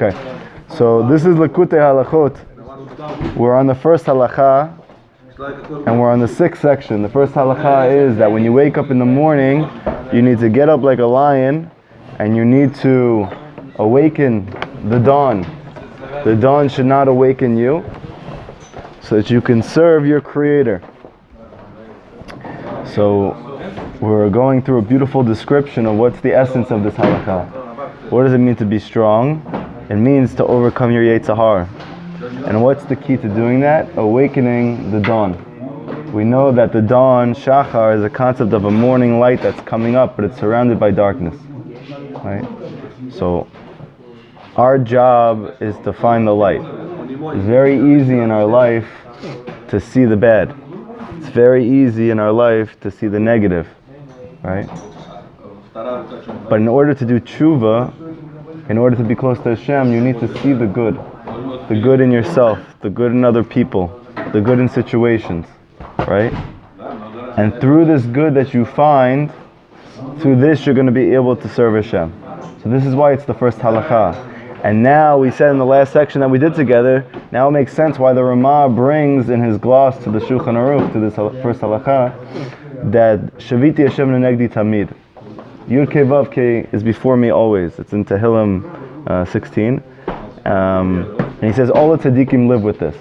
Okay, so this is Lekutei halachot. We're on the first halakha, and we're on the sixth section. The first halakha is that when you wake up in the morning, you need to get up like a lion, and you need to awaken the dawn. The dawn should not awaken you, so that you can serve your Creator. So we're going through a beautiful description of what's the essence of this halakha. What does it mean to be strong? It means to overcome your Yetzer Hara. And what's the key to doing that? Awakening the dawn. We know that the dawn, Shachar, is a concept of a morning light that's coming up, but it's surrounded by darkness. Right? So our job is to find the light. It's very easy in our life to see the bad. It's very easy in our life to see the negative. Right? But in order to do tshuva, in order to be close to Hashem, you need to see the good. The good in yourself, the good in other people, the good in situations. Right? And through this good that you find, through this you're going to be able to serve Hashem. So this is why it's the first halakha. And now we said in the last section that we did together, now it makes sense why the Ramah brings in his gloss to the Shulchan Aruch, to this first halakha, that Shaviti Hashem Nenegdi Tamid. Yud Kei Vav Kei is before me always. It's in Tehillim 16. And he says, all the tzaddikim live with this.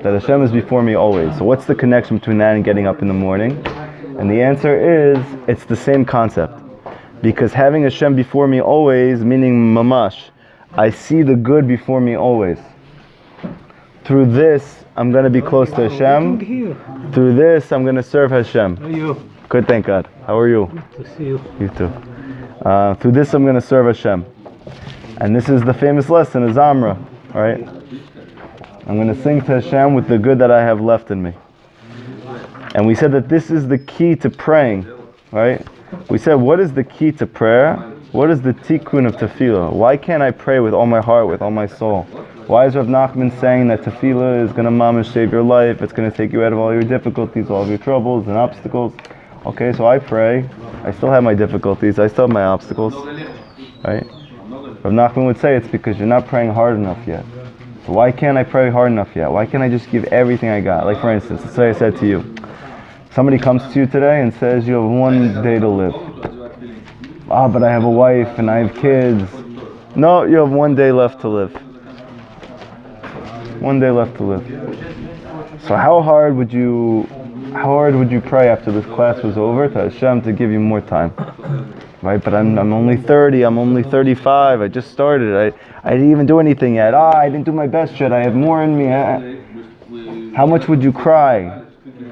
That Hashem is before me always. So what's the connection between that and getting up in the morning? And the answer is, it's the same concept. Because having Hashem before me always, meaning mamash, I see the good before me always. Through this, I'm going to be close to Hashem. Through this, I'm going to serve Hashem. How are you? Good, thank God. How are you? Good to see you. You too. Through this, I'm going to serve Hashem. And this is the famous lesson of Zamra, right? I'm going to sing to Hashem with the good that I have left in me. And we said that this is the key to praying, right? We said, what is the key to prayer? What is the tikkun of tefillah? Why can't I pray with all my heart, with all my soul? Why is Rav Nachman saying that tefillah is going to mamash save your life? It's going to take you out of all your difficulties, all of your troubles and obstacles. Okay, so I pray. I still have my difficulties. I still have my obstacles. Right? Rav Nachman would say it's because you're not praying hard enough yet. So why can't I pray hard enough yet? Why can't I just give everything I got? Like for instance, let's say I said to you, somebody comes to you today and says you have one day to live. Ah, but I have a wife and I have kids. No, you have one day left to live. One day left to live. So how hard would you pray after this class was over to Hashem to give you more time? Right? But I'm only 30, I'm only 35, I just started, I didn't even do anything yet. I didn't do my best yet, I have more in me. How much would you cry?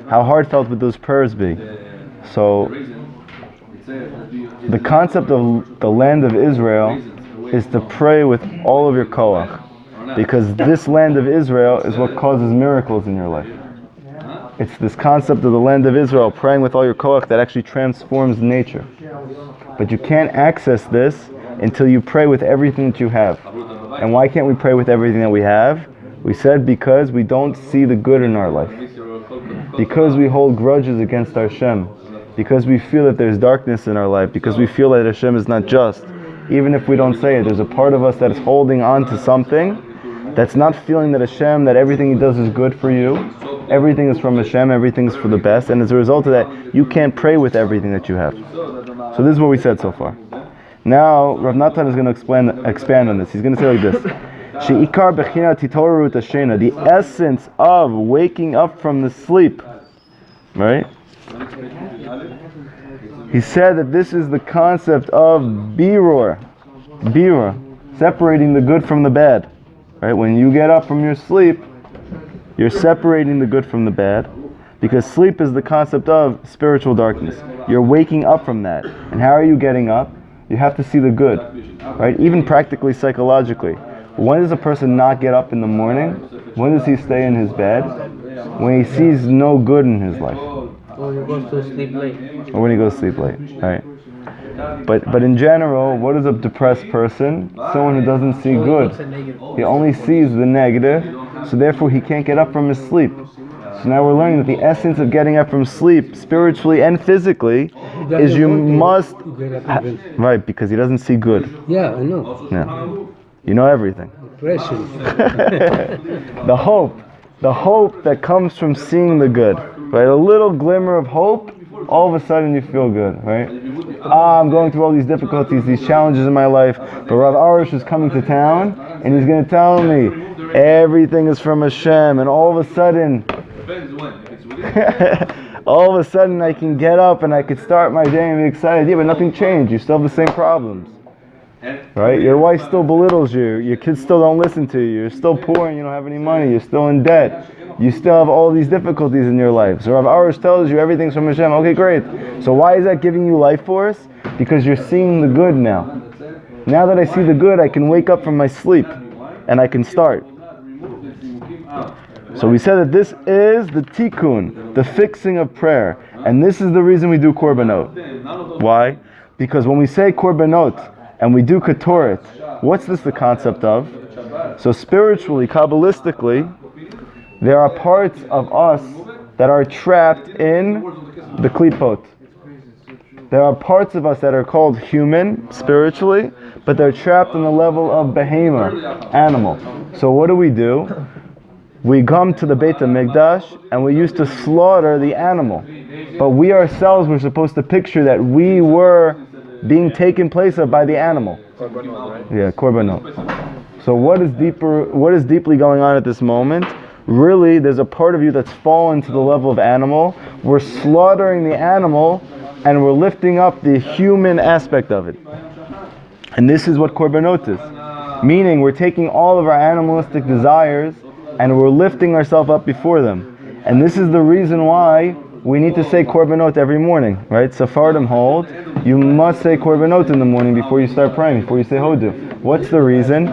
How heartfelt would those prayers be? So, the concept of the land of Israel is to pray with all of your koach. Because this land of Israel is what causes miracles in your life. It's this concept of the land of Israel, praying with all your koach, that actually transforms nature. But you can't access this until you pray with everything that you have. And why can't we pray with everything that we have? We said because we don't see the good in our life. Because we hold grudges against our Hashem. Because we feel that there's darkness in our life. Because we feel that Hashem is not just. Even if we don't say it, there's a part of us that is holding on to something that's not feeling that Hashem, that everything He does is good for you. Everything is from Hashem, everything is for the best. And as a result of that, you can't pray with everything that you have. So this is what we said so far. Now, Rav Natan is going to expand on this. He's going to say like this. She'ikar bechina titoru tashena. The essence of waking up from the sleep. Right? He said that this is the concept of birur. Birur. Separating the good from the bad. Right? When you get up from your sleep, you're separating the good from the bad. Because sleep is the concept of spiritual darkness. You're waking up from that. And how are you getting up? You have to see the good. Right? Even practically, psychologically. When does a person not get up in the morning? When does he stay in his bed? When he sees no good in his life. When he goes to sleep late. Or when he goes to sleep late. Right? But in general, what is a depressed person? Someone who doesn't see good. He only sees the negative, so therefore he can't get up from his sleep. So now we're learning that the essence of getting up from sleep, spiritually and physically, is you must... Right, because he doesn't see good. Yeah, I know. Yeah. You know everything. Pressure. The hope that comes from seeing the good, right? A little glimmer of hope, all of a sudden you feel good, right? I'm going through all these difficulties, these challenges in my life, but Rav Arush is coming to town, and he's going to tell me everything is from Hashem, and all of a sudden, all of a sudden I can get up and I can start my day and be excited. Yeah, but nothing changed. You still have the same problems. Right? Your wife still belittles you. Your kids still don't listen to you. You're still poor and you don't have any money. You're still in debt. You still have all these difficulties in your life. So Rav Arush tells you everything's from Hashem. Okay, great. So why is that giving you life force? Because you're seeing the good now. Now that I see the good, I can wake up from my sleep and I can start. So we said that this is the tikkun, the fixing of prayer. And this is the reason we do korbanot. Why? Because when we say korbanot, and we do ketoret, what's this the concept of? So spiritually, Kabbalistically, there are parts of us that are trapped in the klipot. There are parts of us that are called human, spiritually, but they're trapped in the level of behema, animal. So what do? We come to the Beit HaMikdash and we used to slaughter the animal. But we ourselves were supposed to picture that we were being taken place of by the animal. Korbanot, right? Yeah, korbanot. So what is deeply going on at this moment? Really, there's a part of you that's fallen to the level of animal. We're slaughtering the animal and we're lifting up the human aspect of it. And this is what korbanot is. Meaning we're taking all of our animalistic desires and we're lifting ourselves up before them. And this is the reason why we need to say korbanot every morning, right? Sephardim hold, you must say korbanot in the morning before you start praying, before you say hodu. What's the reason?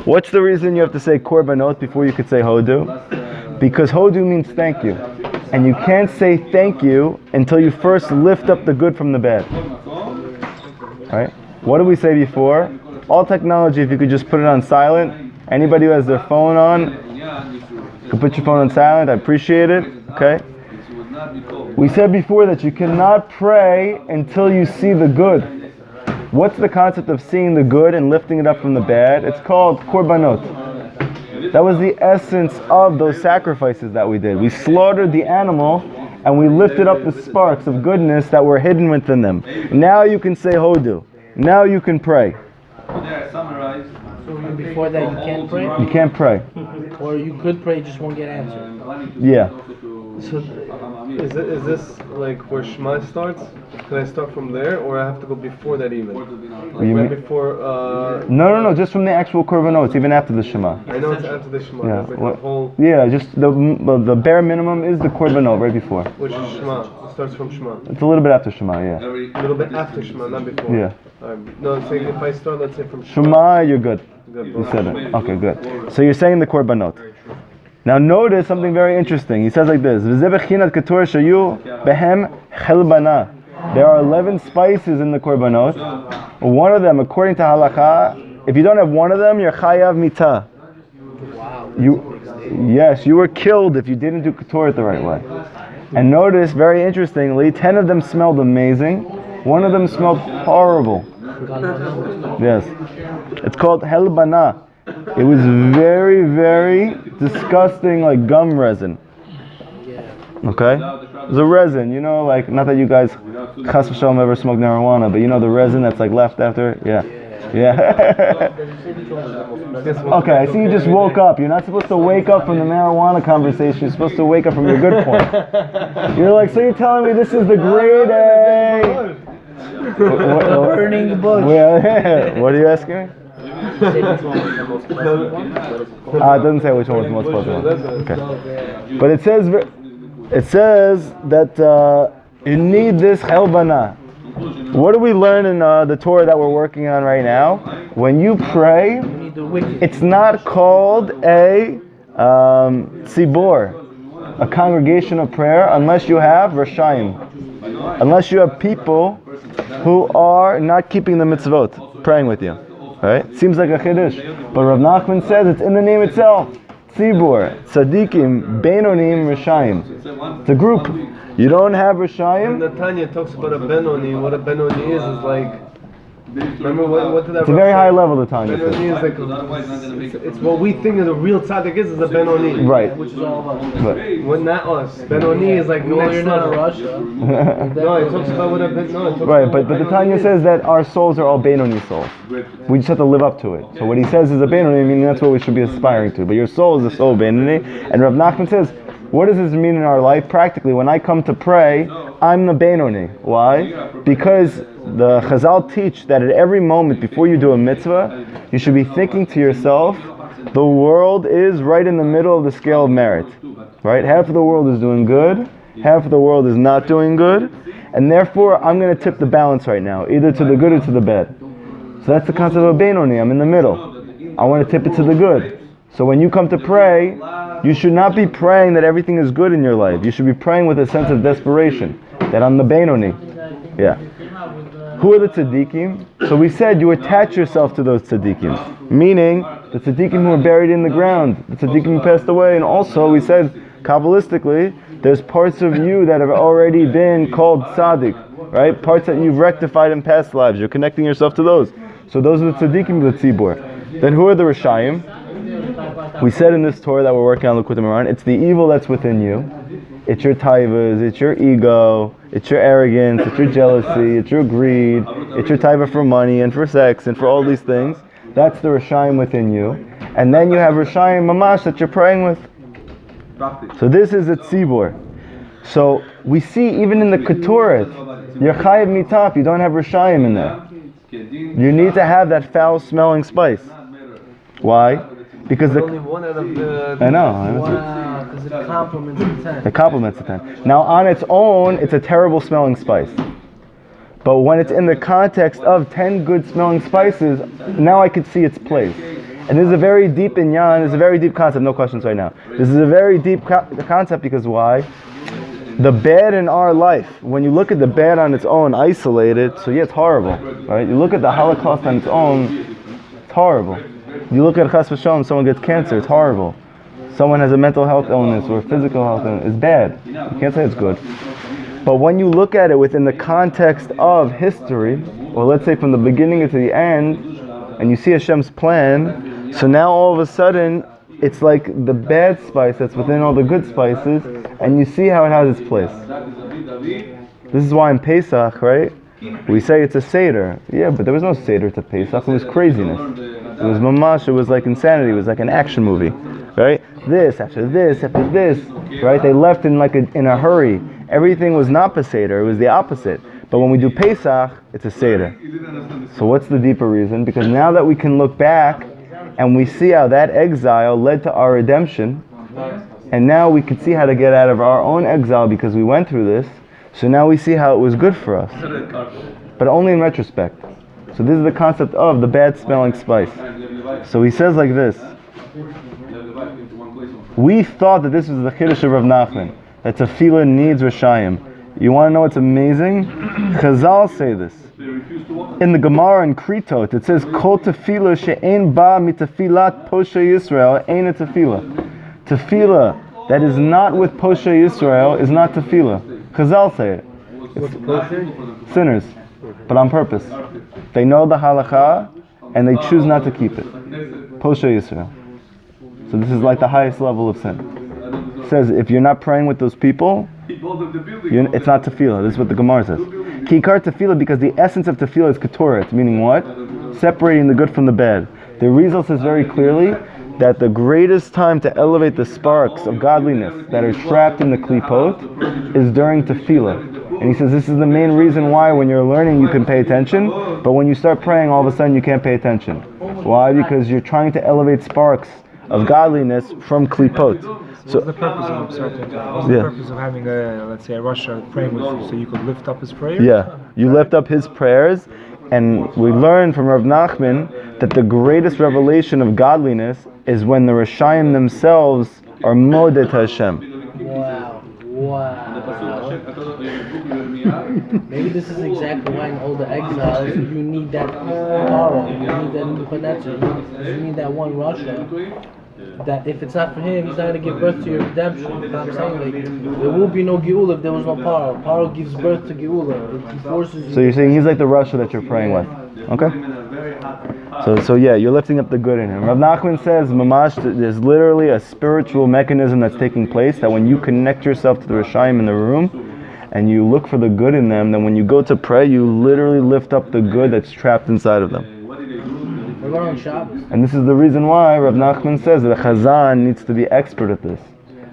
What's the reason you have to say korbanot before you could say hodu? Because hodu means thank you. And you can't say thank you until you first lift up the good from the bad. Right? What did we say before? All technology, if you could just put it on silent. Anybody who has their phone on, you can put your phone on silent. I appreciate it. Okay? We said before that you cannot pray until you see the good. What's the concept of seeing the good and lifting it up from the bad? It's called korbanot. That was the essence of those sacrifices that we did. We slaughtered the animal and we lifted up the sparks of goodness that were hidden within them. Now you can say hodu. Now you can pray. So before that you can't pray? You can't pray. Or you could pray, just won't get answered. Yeah. So is this like where Shema starts? Can I start from there, or I have to go before that even? Right before? No. Just from the actual korbanot. It's even after the Shema. I know it's after the Shema. Yeah. It's like the whole. Yeah. Just the bare minimum is the korbanot right before. Which is Shema. It starts from Shema. It's a little bit after Shema. Yeah. A little bit after Shema, not before. Yeah. No, I'm saying if I start, let's say from Shema. Shema, you're good. Good. You said it. Okay, good. So you're saying the korbanot. Now notice something very interesting. He says like this: there are 11 spices in the korbanot. One of them, according to halakha, if you don't have one of them, you're chayav mitah. Yes, you were killed if you didn't do ketoret the right way. And notice, very interestingly, 10 of them smelled amazing. One of them smelled horrible. Yes. It's called helbana. It was very, very disgusting, like gum resin. Okay? It was a resin, you know, like, not that you guys, chas v'shalom, ever smoked marijuana, but you know the resin that's like left after? Yeah. Okay, I see you just woke up. You're not supposed to wake up from the marijuana conversation. You're supposed to wake up from your good point. You're like, so you're telling me this is the grade A? Burning the bush. What are you asking me? It doesn't say which one was the most pleasant one. Okay. But it says that you need this helbana. What do we learn in the Torah that we're working on right now? When you pray, it's not called a tzibor, a congregation of prayer, unless you have rashayim, unless you have people who are not keeping the mitzvot, praying with you. Right? Seems like a chiddush, but Rav Nachman says it's in the name itself. Tzibur, tzadikim, beinonim, rashayim. It's a group. You don't have rashayim. When Natanya talks about a benoni, what a benoni is like Remember what did that? It's a very high level, the Tanya says. Benoni is like it's what we think that a real tzaddik is a Benoni. Right. Which is all of us. But, Well, not us. Benoni is like Well, next you're not in level. Russia. No, it talks about what a no. It talks right, about but the Benoni Tanya is. says that our souls are all Benoni souls. We just have to live up to it. So what he says is a Benoni, meaning that's what we should be aspiring to. But your soul is a soul Benoni. And Rav Nachman says, what does this mean in our life? Practically, when I come to pray, I'm the Benoni. Why? Because the Chazal teach that at every moment before you do a mitzvah, you should be thinking to yourself, the world is right in the middle of the scale of merit. Right? Half of the world is doing good, half of the world is not doing good, and therefore I'm going to tip the balance right now, either to the good or to the bad. So that's the concept of Benoni. I'm in the middle. I want to tip it to the good. So when you come to pray, you should not be praying that everything is good in your life. You should be praying with a sense of desperation, that I'm the Benoni. Yeah. Who are the tzaddikim? So we said you attach yourself to those tzaddikim, meaning the tzaddikim who are buried in the ground, the tzaddikim who passed away, and also we said Kabbalistically, there's parts of you that have already been called tzaddik, right? Parts that you've rectified in past lives. You're connecting yourself to those. So those are the tzaddikim of the tzibur. Then who are the rishayim? We said in this Torah that we're working on Lekutei Moharan, it's the evil that's within you. It's your taivas, it's your ego, it's your arrogance, it's your jealousy, it's your greed, it's your taiva for money and for sex and for all these things. That's the rishayim within you. And then you have rishayim mamash that you're praying with. So this is a tzibur. So we see even in the Keturet, you're chayiv mitaf, you don't have rishayim in there. You need to have that foul smelling spice. Why? Because Only one out of the. I know. Wow, because it complements the 10. It complements the 10. Now on its own, it's a terrible smelling spice. But when it's in the context of 10 good smelling spices, now I can see its place. And this is a very deep inyan, this is a very deep concept, no questions right now. This is a very deep concept because why? The bad in our life, when you look at the bad on its own, isolated, so yeah, it's horrible, right? You look at the Holocaust on its own, it's horrible. You look at Chas v'Shalom, someone gets cancer, it's horrible. Someone has a mental health illness or physical health illness, it's bad. You can't say it's good. But when you look at it within the context of history, or let's say from the beginning to the end, and you see Hashem's plan, so now all of a sudden, it's like the bad spice that's within all the good spices, and you see how it has its place. This is why in Pesach, right, we say it's a Seder. Yeah, but there was no Seder to Pesach, it was craziness. It was mamash, it was like insanity, it was like an action movie, right? This, after this, after this, right? They left in a hurry. Everything was not a Seder, it was the opposite. But when we do Pesach, it's a Seder. So what's the deeper reason? Because now that we can look back and we see how that exile led to our redemption, and now we can see how to get out of our own exile because we went through this, so now we see how it was good for us. But only in retrospect. So this is the concept of the bad smelling spice. So he says like this. We thought that this was the Chiddush of Rav Nachman, that tefillah needs rishayim. You want to know what's amazing? Chazal say this. In the Gemara in Kritot, it says, Kol tefillah she'ein ba mitefilat Poshe Yisrael ein a tefillah. Tefillah that is not with Poshe Yisrael is not tefillah. Chazal say it. It's sinners, but on purpose. They know the halakha, and they choose not to keep it. Poshe Yisrael. So this is like the highest level of sin. It says, if you're not praying with those people, it's not tefillah. This is what the Gemara says. Kikar tefillah, because the essence of tefillah is ketoret, meaning what? Separating the good from the bad. The Rizal says very clearly that the greatest time to elevate the sparks of godliness that are trapped in the klipot is during tefillah. And he says this is the main reason why when you're learning you can pay attention, but when you start praying all of a sudden you can't pay attention. Why? Because you're trying to elevate sparks of godliness from klipot. So what's the purpose of the purpose of having let's say a Russia praying with you, so you could lift up his prayers? Yeah, you lift up his prayers, and we learn from Rav Nachman that the greatest revelation of godliness is when the Rishayim themselves are modeh to Hashem. Wow. Maybe this is exactly why in all the exiles you need that power, you need that Nebuchadnezzar, you need that one Russia. That if it's not for him, he's not going to give birth to your redemption. You know what I'm saying? Like, there will be no Geula if there was no Paro. Paro gives birth to Geula. He forces you. So you're saying he's like the Russia that you're praying with. Okay? So yeah, you're lifting up the good in him. Rav Nachman says, Mamash, there's literally a spiritual mechanism that's taking place, that when you connect yourself to the Rishayim in the room, and you look for the good in them, then when you go to pray, you literally lift up the good that's trapped inside of them. What about on Shabbos? And this is the reason why Rav Nachman says that a Chazan needs to be expert at this.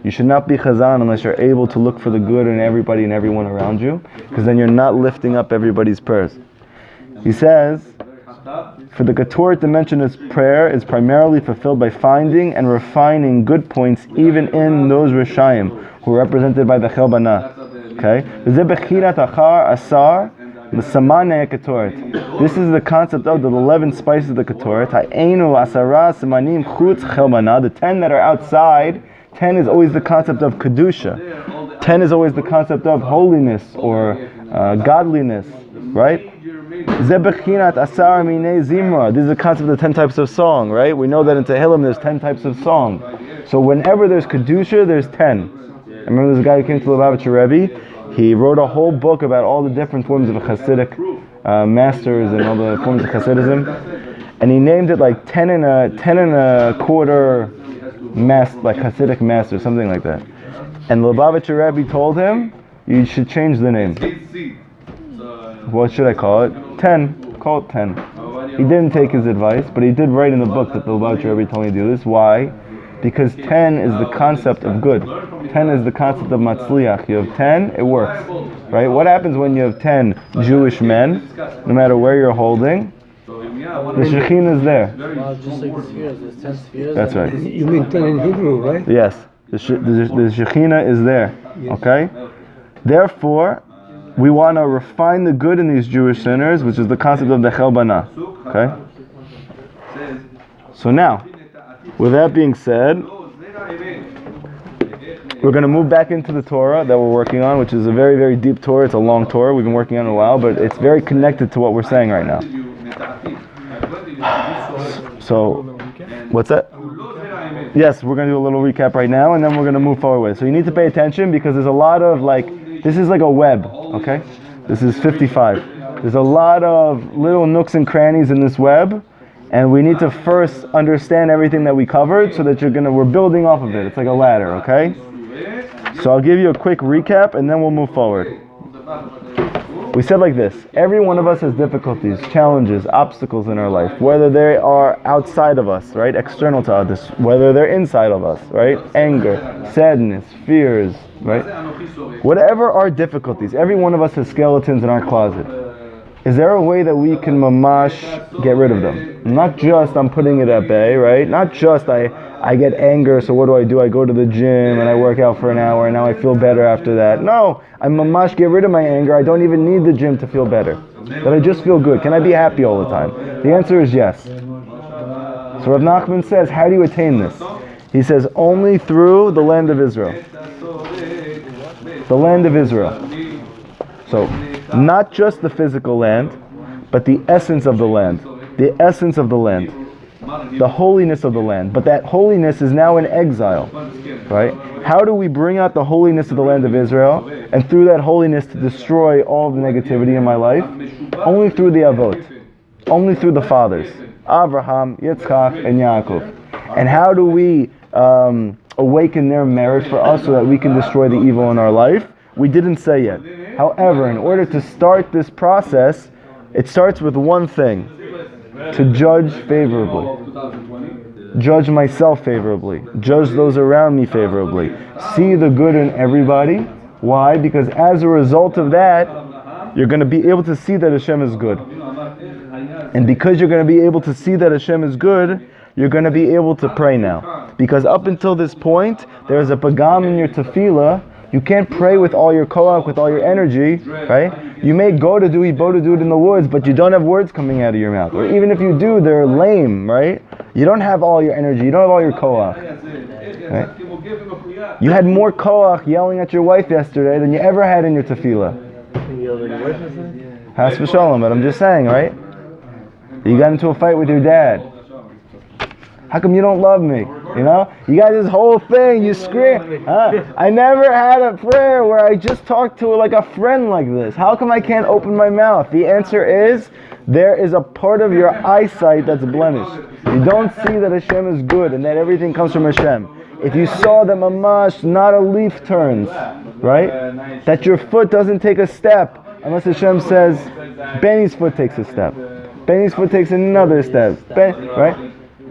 You should not be Chazan unless you're able to look for the good in everybody and everyone around you, because then you're not lifting up everybody's prayers. He says, for the Keturah dimension of prayer is primarily fulfilled by finding and refining good points even in those Rishayim who are represented by the Chelbana. Okay? This is the concept of the 11 spices of the Keturah. The 10 that are outside, 10 is always the concept of Kedusha. 10 is always the concept of holiness or godliness, right? This is the concept of the 10 types of song, right? We know that in Tehillim there's 10 types of song. So whenever there's Kedusha, there's 10. I remember there's a guy who came to the Lubavitcher Rebbe. He wrote a whole book about all the different forms of Hasidic masters and all the forms of Hasidism, and he named it like 10 and a quarter like Hasidic master, something like that. And the Lubavitcher Rebbe told him, you should change the name. What should I call it? 10. Call it 10. He didn't take his advice, but he did write in the book that the Lubavitcher Rebbe told me to do this. Why? Because 10 is the concept of good. 10 is the concept of matzliach. You have 10, it works. Right? What happens when you have 10 Jewish men, no matter where you're holding? The Shekhinah is there. Well, just like the spheres, there's 10 spheres. That's right. You mean 10 in Hebrew, right? Yes. The Shekhinah is there. Okay? Therefore, we want to refine the good in these Jewish sinners, which is the concept of the Chelbana. Okay? So now, with that being said, we're going to move back into the Torah that we're working on, which is a very, very deep Torah. It's a long Torah. We've been working on it a while, but it's very connected to what we're saying right now. So, what's that? Yes, we're going to do a little recap right now, and then we're going to move forward with it. So you need to pay attention, because there's a lot of this is like a web, okay? This is 55. There's a lot of little nooks and crannies in this web, and we need to first understand everything that we covered so that we're building off of it. It's like a ladder, okay? So I'll give you a quick recap and then we'll move forward. We said like this: every one of us has difficulties, challenges, obstacles in our life, whether they are outside of us, right, external to us, whether they're inside of us, right, anger, sadness, fears, right, whatever our difficulties, every one of us has skeletons in our closet. Is there a way that we can mamash get rid of them? Not just I'm putting it at bay, right? Not just I get anger, so what do? I go to the gym and I work out for an hour and now I feel better after that. No, I mamash get rid of my anger. I don't even need the gym to feel better. That I just feel good. Can I be happy all the time? The answer is yes. So Rav Nachman says, how do you attain this? He says, only through the land of Israel. The land of Israel. So, not just the physical land, but the essence of the land. The essence of the land. The holiness of the land. But that holiness is now in exile. Right? How do we bring out the holiness of the land of Israel, and through that holiness to destroy all the negativity in my life? Only through the Avot. Only through the fathers. Abraham, Yitzchak, and Yaakov. And how do we awaken their merit for us so that we can destroy the evil in our life? We didn't say yet. However, in order to start this process, it starts with one thing: to judge favorably. Judge myself favorably. Judge those around me favorably. See the good in everybody. Why? Because as a result of that, you're going to be able to see that Hashem is good. And because you're going to be able to see that Hashem is good, you're going to be able to pray now. Because up until this point, there is a pagam in your tefillah. You can't pray with all your koach, with all your energy, right? You may go to do it in the woods, but you don't have words coming out of your mouth. Or even if you do, they're lame, right? You don't have all your energy. You don't have all your koach. Right? You had more koach yelling at your wife yesterday than you ever had in your tefillah. Has v'shalom, but I'm just saying, right? You got into a fight with your dad. How come you don't love me? You know? You got this whole thing, you scream. I never had a prayer where I just talked to like a friend like this. How come I can't open my mouth? The answer is, there is a part of your eyesight that's blemished. You don't see that Hashem is good and that everything comes from Hashem. If you saw that mamash, not a leaf turns, right? That your foot doesn't take a step unless Hashem says, Benny's foot takes a step. Benny's foot takes another step. Right?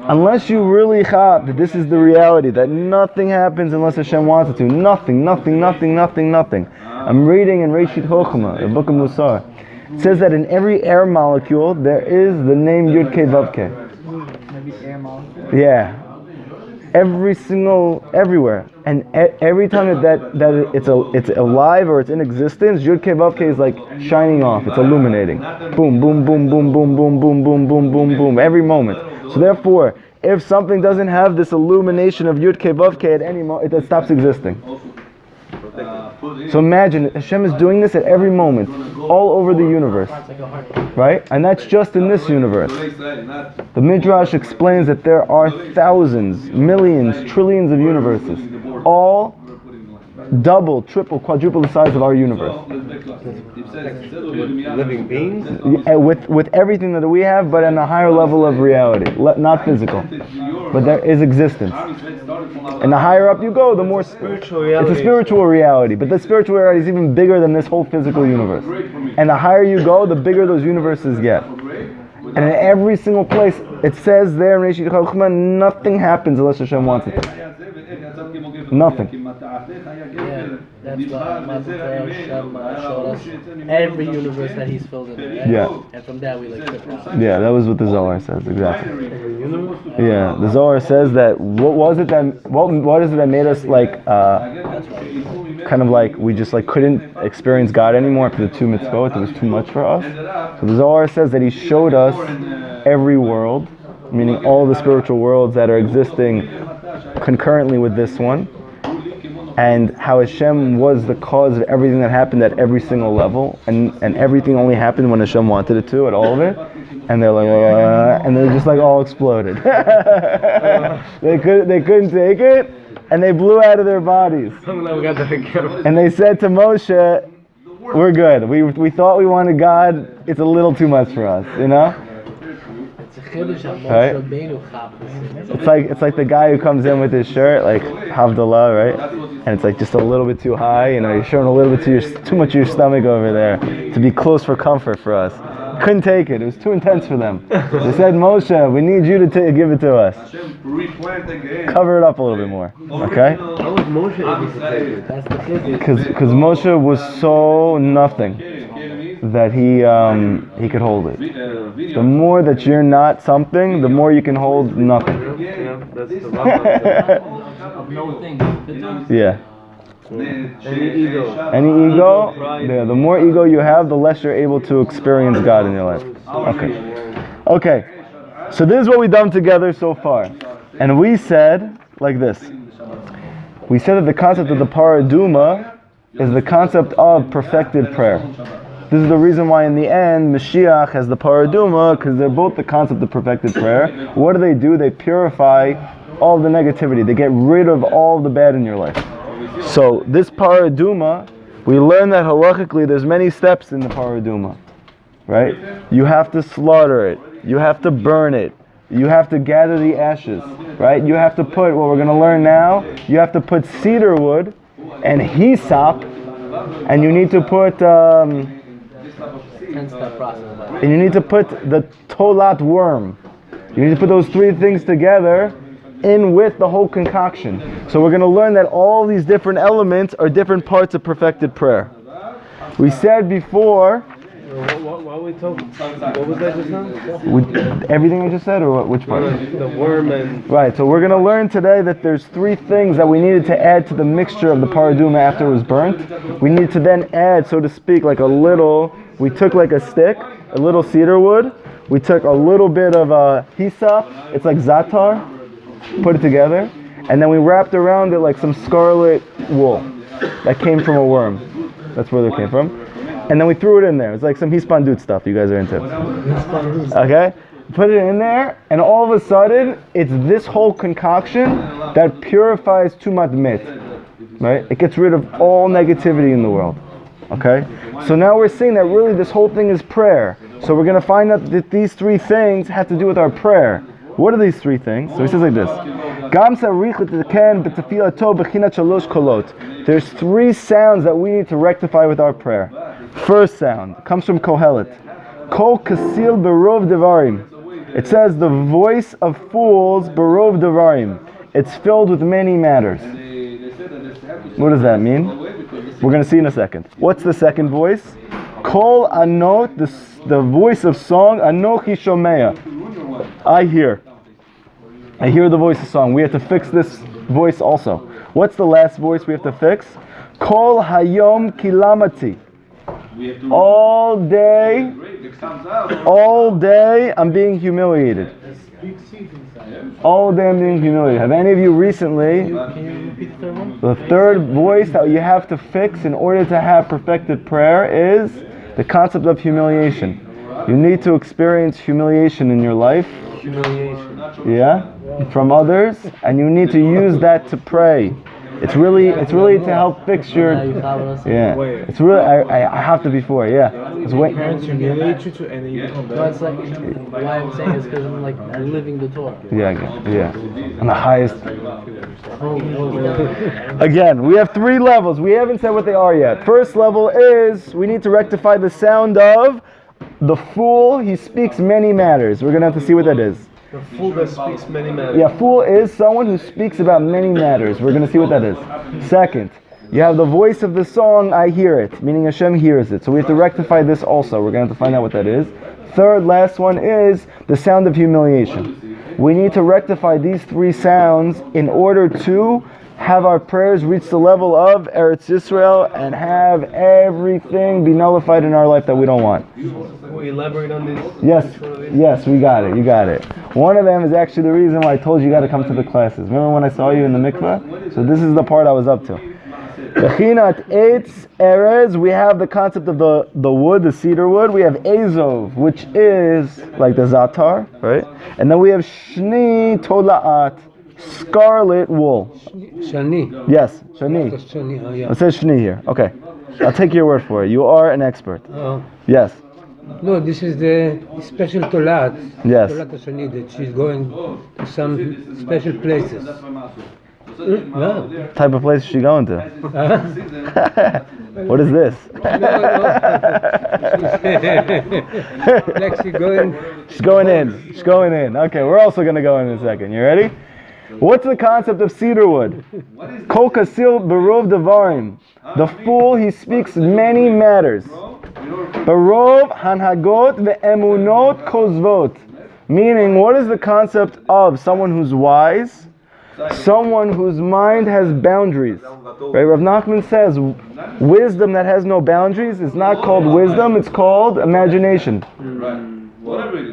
Unless you really chap that this is the reality, that nothing happens unless Hashem wants it to. Nothing, nothing, nothing, nothing, nothing. I'm reading in Reshit Chochmah, the book of Musar. It says that in every air molecule there is the name Yud Kei Vav Kei. Yeah. Everywhere. And every time that it's alive or it's in existence, Yud Kei Vav Kei is like shining off. It's illuminating. Boom, boom, boom, boom, boom, boom, boom, boom, boom, boom, boom. Every moment. So therefore, if something doesn't have this illumination of Yud Kei Vav Kei at any moment, it stops existing. So imagine, Hashem is doing this at every moment, all over the universe, right? And that's just in this universe. The Midrash explains that there are thousands, millions, trillions of universes, all double, triple, quadruple the size of our universe. Living beings? With everything that we have, but on a higher level of reality, not physical, but there is existence. And the higher up you go, the more spiritual reality. It's a spiritual reality, but the spiritual reality is even bigger than this whole physical universe. And the higher you go, the bigger those universes get. And in every single place, it says there in Reshit Chochmah, nothing happens unless Hashem wants it to. Nothing. Yeah, that's why Hashem showed us every universe that He's filled in. Right? Yeah. And from that we like trip out. Yeah, that was what the Zohar says, exactly. Yeah, the Zohar says that what is it that made us like kind of like we just like couldn't experience God anymore after the two mitzvot. It was too much for us. So the Zohar says that He showed us every world, meaning all the spiritual worlds that are existing concurrently with this one, and how Hashem was the cause of everything that happened at every single level, and everything only happened when Hashem wanted it to, at all of it. And they're like, and they just like all exploded. They couldn't take it, and they blew out of their bodies. And they said to Moshe, "We're good. We thought we wanted God. It's a little too much for us, you know." Right? It's like the guy who comes in with his shirt, like Havdalah, right? And it's like just a little bit too high, you know, you're showing a little bit too much of your stomach over there to be close for comfort for us. Couldn't take it. It was too intense for them. They said, Moshe, we need you to give it to us. Cover it up a little bit more. Okay? How was Moshe able to take it? Because Moshe was so nothing that he could hold it. The more that you're not something, the more you can hold nothing. That's the Yeah. Any ego, the more ego you have, the less you're able to experience God in your life. Okay. So this is what we've done together so far. And we said like this. We said that the concept of the paraduma is the concept of perfected prayer. This is the reason why in the end Mashiach has the paraduma, because they're both the concept of perfected prayer. What do? They purify all the negativity. They get rid of all the bad in your life. So this paraduma, we learn that halachically there's many steps in the paraduma, right? You have to slaughter it. You have to burn it. You have to gather the ashes, right? You have to put, what we're going to learn now, you have to put cedar wood and hyssop, and you need to put 10-step process. and you need to put the tolat worm. You need to put those three things together in with the whole concoction. So we're going to learn that all these different elements are different parts of perfected prayer. We said before... What we talking? What was that just now? Everything I just said, or which part? The worm and... Right, so we're going to learn today that there's three things that we needed to add to the mixture of the paraduma after it was burnt. We need to then add, so to speak, like a little... We took like a stick, a little cedar wood. We took a little bit of hyssop. It's like zatar. Put it together. And then we wrapped around it like some scarlet wool that came from a worm. That's where they came from. And then we threw it in there. It's like some hispandut stuff you guys are into. Okay? Put it in there, and all of a sudden, it's this whole concoction that purifies tumat mit. Right? It gets rid of all negativity in the world. Okay? So now we're saying that really this whole thing is prayer. So we're going to find out that these three things have to do with our prayer. What are these three things? So he says like this. There's three sounds that we need to rectify with our prayer. First sound comes from Kohelet. Kol kasil berov devarim. It says the voice of fools berov devarim. It's filled with many matters. What does that mean? We're going to see in a second. What's the second voice? Kol anot, the voice of song, anochi shomea. I hear the voice of song. We have to fix this voice also. What's the last voice we have to fix? Kol hayom kilamati. All day I'm being humiliated. All day I'm being humiliated. Have any of you recently, Can you repeat the third one? the third voice that you have to fix in order to have perfected prayer is the concept of humiliation. You need to experience humiliation in your life. Humiliation. Yeah? From others, and you need to use that to pray. It's really to help fix your. Yeah. It's really. I have to before. Yeah. It's Parents humiliate you to, and then you become No, better. it's like, why I'm saying is because I'm like living the Torah. Yeah. On the highest. Again, we have three levels. We haven't said what they are yet. First level is we need to rectify the sound of the fool. He speaks many matters. We're gonna have to see what that is. The fool that speaks many matters. Yeah, fool is someone who speaks about many matters. We're going to see what that is. Second, you have the voice of the song, I hear it, meaning Hashem hears it. So we have to rectify this also. We're going to have to find out what that is. Third, last one is the sound of humiliation. We need to rectify these three sounds in order to have our prayers reach the level of Eretz Yisrael and have everything be nullified in our life that we don't want. We elaborate on this. Yes, we got it. You got it. One of them is actually the reason why I told you got to come to the classes. Remember when I saw you in the mikveh? So this is the part I was up to. Bechinat eitz erez, we have the concept of the wood, the cedar wood. We have ezov, which is like the zatar, right? And then we have shni tola'at, scarlet wool. Shani. Yes, shani. Shani, oh yeah. It says shni here. Okay. I'll take your word for it. You are an expert. Oh. Yes. No, this is the special tolat. Yes. Tolat Shani, that she's going to some special places. No. Type of place is she going to? What is this? Like She's going in. She's going in. Okay, we're also going to go in a second. You ready? What's the concept of cedar wood? Kol kasil berov devarim. The fool, he speaks many matters. Berov hanhagot ve'emunot kozvot. Meaning, what is the concept of someone who's wise? Someone whose mind has boundaries. Right? Rav Nachman says, wisdom that has no boundaries is not called wisdom, it's called imagination.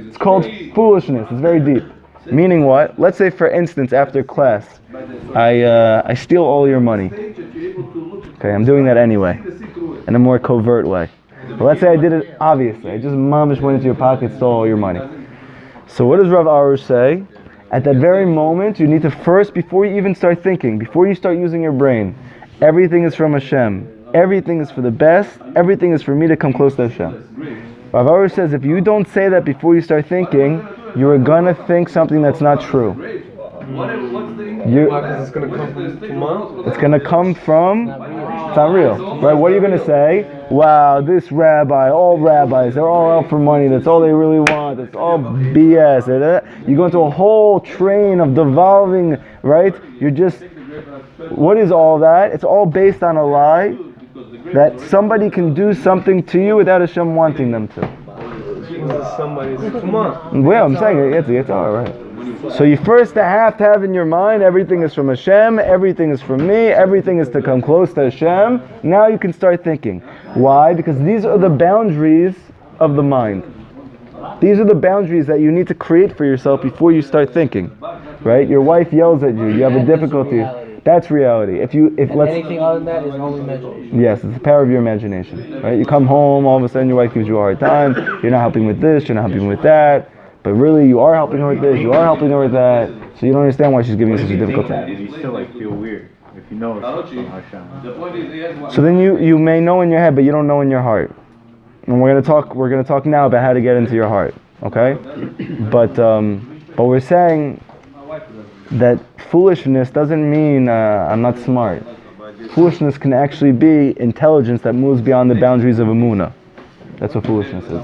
It's called foolishness. It's very deep. Meaning what? Let's say, for instance, after class, I steal all your money. Okay, I'm doing that anyway, in a more covert way. But let's say I did it obviously. I just mamish went into your pocket, stole all your money. So what does Rav Arush say? At that very moment, you need to first, before you even start thinking, before you start using your brain, everything is from Hashem. Everything is for the best. Everything is for me to come close to Hashem. Rav Arush says, if you don't say that before you start thinking, you are going to think something that's not true. It's going to come from tomorrow? It's going to come from, it's not real. Right? What are you going to say? Wow, this rabbi, all rabbis, they're all out for money. That's all they really want. It's all BS. You go into a whole train of devolving, right? You're just, what is all that? It's all based on a lie that somebody can do something to you without Hashem wanting them to. Somebody, come on. Well, I'm saying it's all right. So you first have to have in your mind, everything is from Hashem, everything is from me, everything is to come close to Hashem. Now you can start thinking. Why? Because these are the boundaries of the mind. These are the boundaries that you need to create for yourself before you start thinking. Right? Your wife yells at you, you have a difficulty. That's reality. If anything other than that is only imagination. Yes, it's the power of your imagination. Right? You come home, all of a sudden your wife gives you a hard time, you're not helping with this, you're not helping with that. but really you are helping her with this, you are helping her with that, so you don't understand why she's giving you such a difficult time. You still like feel weird if you know it's from Hashem. So then you may know in your head, but you don't know in your heart. And we're gonna talk now about how to get into your heart, okay? But we're saying that foolishness doesn't mean I'm not smart. Foolishness can actually be intelligence that moves beyond the boundaries of Emunah. That's what foolishness is.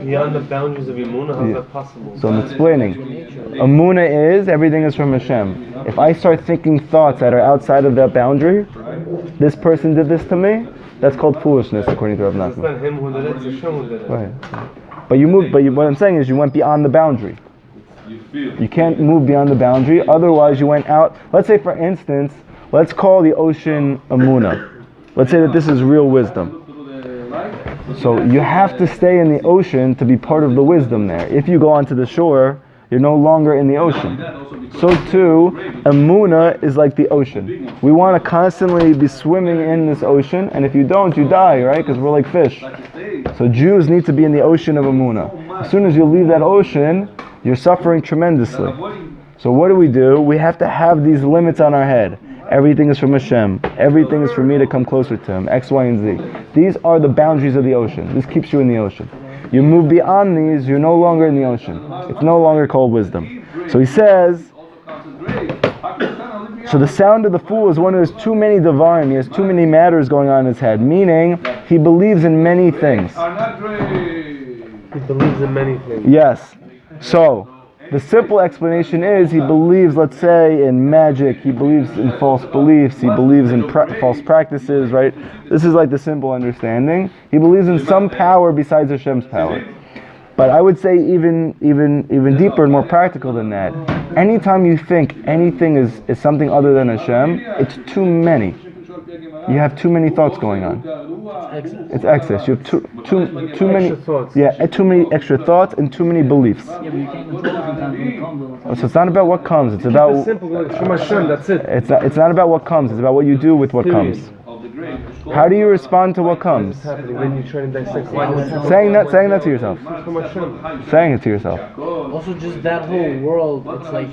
Beyond the boundaries of Emunah, how's that possible? So I'm explaining. Emunah is, everything is from Hashem. If I start thinking thoughts that are outside of that boundary, this person did this to me, that's called foolishness according to Rav It's Nachman. not him who did it, it's Hashem who did it. Right. But what I'm saying is you went beyond the boundary. You can't move beyond the boundary, otherwise you went out. Let's say for instance, let's call the ocean Emunah. Let's say that this is real wisdom. So you have to stay in the ocean to be part of the wisdom there. If you go onto the shore, you're no longer in the ocean. So too, Emunah is like the ocean. We want to constantly be swimming in this ocean, and if you don't, you die, right? Because we're like fish. So Jews need to be in the ocean of Emunah. As soon as you leave that ocean, you're suffering tremendously. So what do? We have to have these limits on our head. Everything is from Hashem. Everything is for me to come closer to Him. X, Y, and Z. These are the boundaries of the ocean. This keeps you in the ocean. You move beyond these, you're no longer in the ocean. It's no longer called wisdom. So he says, so the sound of the fool is one who has too many devarim. He has too many matters going on in his head. Meaning, he believes in many things. He believes in many things. Yes. So, the simple explanation is he believes, let's say, in magic, he believes in false beliefs, he believes in false practices, right? This is like the simple understanding. He believes in some power besides Hashem's power. But I would say even deeper and more practical than that. Anytime you think anything is something other than Hashem, it's too many. You have too many thoughts going on. It's excess. You have too many thoughts. Yeah, too many extra thoughts and too many beliefs. So it's not about what comes. It's about. It's simple. It's from Hashem. That's it. It's not about what comes. It's about what you do with what comes. How do you respond to what comes? What's happening when you try to dissect Saying that to yourself. from Hashem. Saying it to yourself. Also, just that whole world, it's like,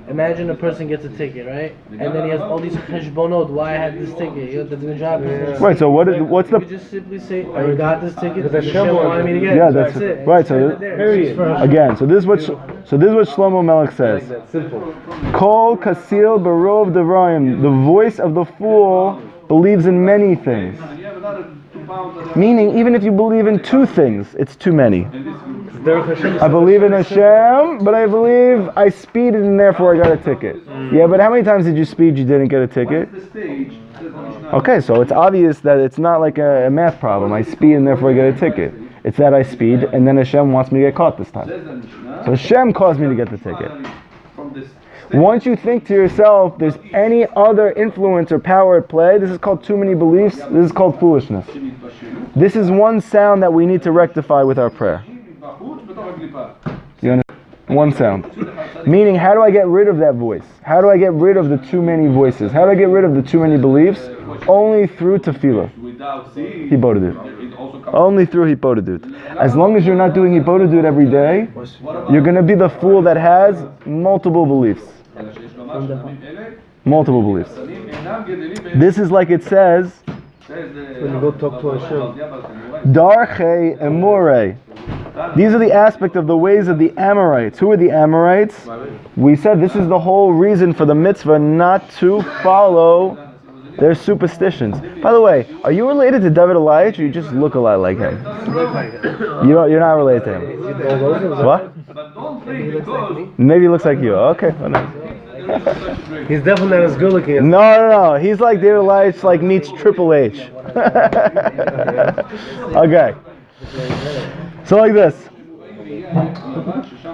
imagine a person gets a ticket, right? And then he has all these cheshbonot, why I had this ticket, that's the job. Right, so what's You the... just simply say, I got this ticket, Because Hashem wanted me to get it. Yeah, that's it. right. So Period. again, so this is what Shlomo Melech says. That's simple. Kol kasil barov devarim. The voice of the fool believes in many things. Meaning, even if you believe in two things, it's too many. I believe in Hashem, but I believe I speeded and therefore I got a ticket. Yeah, but how many times did you speed you didn't get a ticket? Okay, so it's obvious that it's not like a math problem. I speed and therefore I get a ticket. It's that I speed and then Hashem wants me to get caught this time. So Hashem caused me to get the ticket. Once you think to yourself, there's any other influence or power at play, this is called too many beliefs, this is called foolishness. This is one sound that we need to rectify with our prayer. You understand? One sound. Meaning, how do I get rid of that voice? How do I get rid of the too many voices? How do I get rid of the too many beliefs? Only through tefillah. Hibodedut. Only through hibodedut. As long as you're not doing hibodedut every day, you're going to be the fool that has multiple beliefs. Multiple beliefs. This is like it says, When you go talk to Hashem. Darche Emore. These are the aspect of the ways of the Amorites. Who are the Amorites? We said this is the whole reason for the mitzvah not to follow their superstitions. By the way, are you related to David Elias, or you just look a lot like him? You're not related to him. What? Maybe he looks like you. Okay. He's definitely not as good looking as No. He's like David Elias, like meets Triple H. Okay. So like this.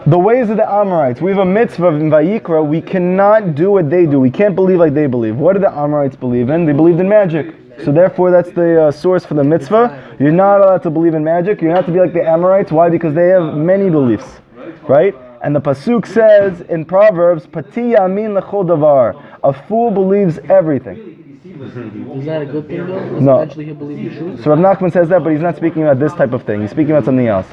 The ways of the Amorites. We have a mitzvah in Vayikra. We cannot do what they do. We can't believe like they believe. What did the Amorites believe in? They believed in magic. So therefore that's the source for the mitzvah. You're not allowed to believe in magic. You're not to be like the Amorites. Why? Because they have many beliefs. Right? And the pasuk says in Proverbs, Pati yamin lechol davar. A fool believes everything. Is that a good thing though? Because No. eventually he'll believe the truth. So Rav Nachman says that, but he's not speaking about this type of thing. He's speaking about something else.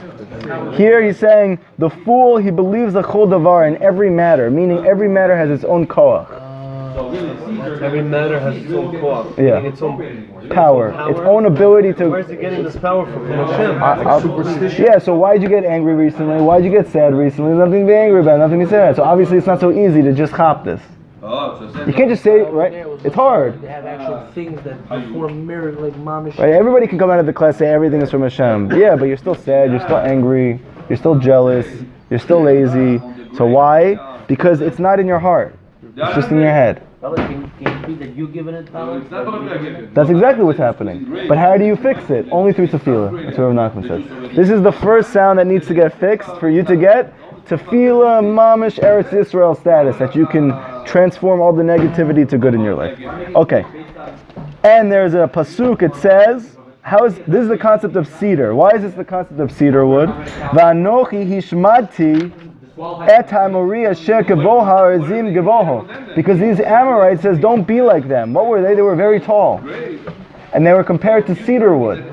Here he's saying the fool, he believes a chol davar in every matter, meaning every matter has its own koach. Every matter has its own koach. Yeah. Its own Power, its own ability to. Where's it getting this power from Hashem? Superstition. Yeah, so why'd you get angry recently? Why'd you get sad recently? There's nothing to be angry about, nothing to be sad. So obviously it's not so easy to just hop this. You can't just say, right? It's hard. They have actual things that perform miracles like mamish. Right? Everybody can come out of the class and say everything is from Hashem. Yeah, but you're still sad, you're still angry, you're still jealous, you're still lazy. So why? Because it's not in your heart. It's just in your head. Can you repeat that you're giving it power? That's exactly what's happening. But how do you fix it? Only through tefillah. That's what Rav Nachman says. This is the first sound that needs to get fixed for you to get tefillah, mamish, Eretz Yisrael status, that you can transform all the negativity to good in your life. Okay. And there's a pasuk, it says, this is the concept of cedar. Why is this the concept of cedar wood? Va'anochi hishmati et ha'amori asher gevoha arzim gevoho. Because these Amorites says, don't be like them. What were they? They were very tall. And they were compared to cedar wood.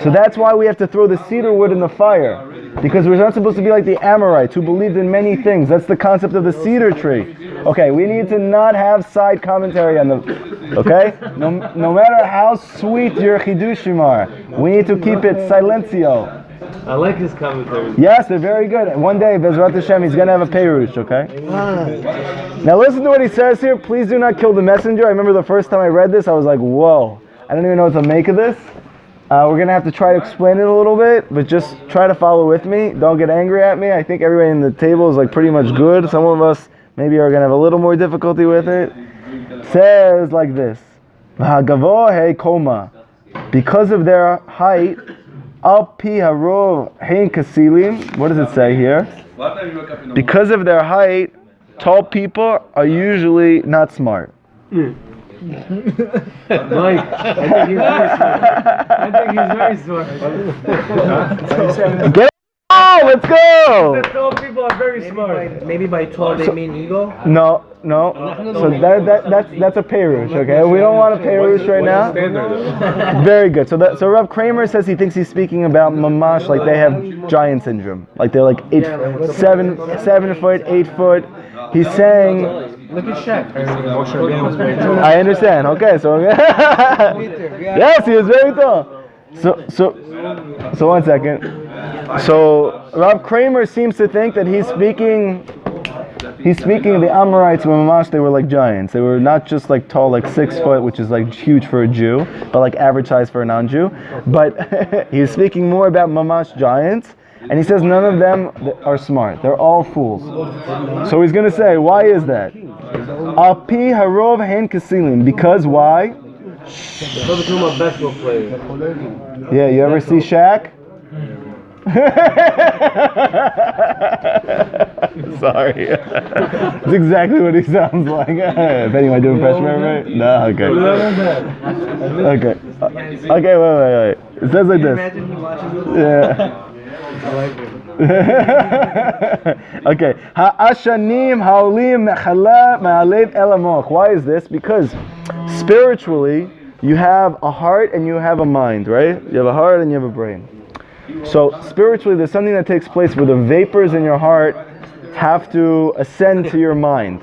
So that's why we have to throw the cedar wood in the fire. Because we're not supposed to be like the Amorites who believed in many things. That's the concept of the cedar tree. Okay, we need to not have side commentary on them. Okay? No matter how sweet your chidushim are, we need to keep it silencio. I like his commentary. Yes, they're very good. And one day, Bezrat Hashem, he's going to have a peirush, okay? Now listen to what he says here. Please do not kill the messenger. I remember the first time I read this, I was like, whoa. I don't even know what to make of this. We're going to have to try to explain it a little bit, but just try to follow with me. Don't get angry at me. I think everybody in the table is like pretty much good. Some of us maybe are going to have a little more difficulty with it. Says like this. V'hagavoh koma. Because of their height, al pi harov hein kasilim. What does it say here? Because of their height, tall people are usually not smart. Mike, I think he's very smart. Get let's go! Tall people are very smart. Maybe by tall they mean ego? No. So that's a peirush, okay? We don't want a peirush right now. Very good. So Rav Kramer says he thinks he's speaking about mamash, like they have giant syndrome, like they're like 7 foot, 8 foot. He's saying, Look at Shaq. I understand. Okay, so yes, he was very tall. So 1 second. So Rav Kramer seems to think that he's speaking of the Amorites when mamash they were like giants. They were not just like tall, like 6 foot, which is like huge for a Jew, but like average size for a non-Jew. But he's speaking more about mamash giants. And he says none of them are smart. They're all fools. So he's going to say, why is that? Al pi harov hen kasilim. Because why? They'll become a basketball player. Yeah, you ever see Shaq? Sorry. That's exactly what he sounds like. Benny, am I doing freshman right? No, okay. Okay, wait. It says like this. Imagine he watches this. Yeah. Okay. Ha'ashanim ha'olim mechala ma'alev elamoch. Why is this? Because spiritually, you have a heart and you have a mind, right? You have a heart and you have a brain. So spiritually, there's something that takes place where the vapors in your heart have to ascend to your mind.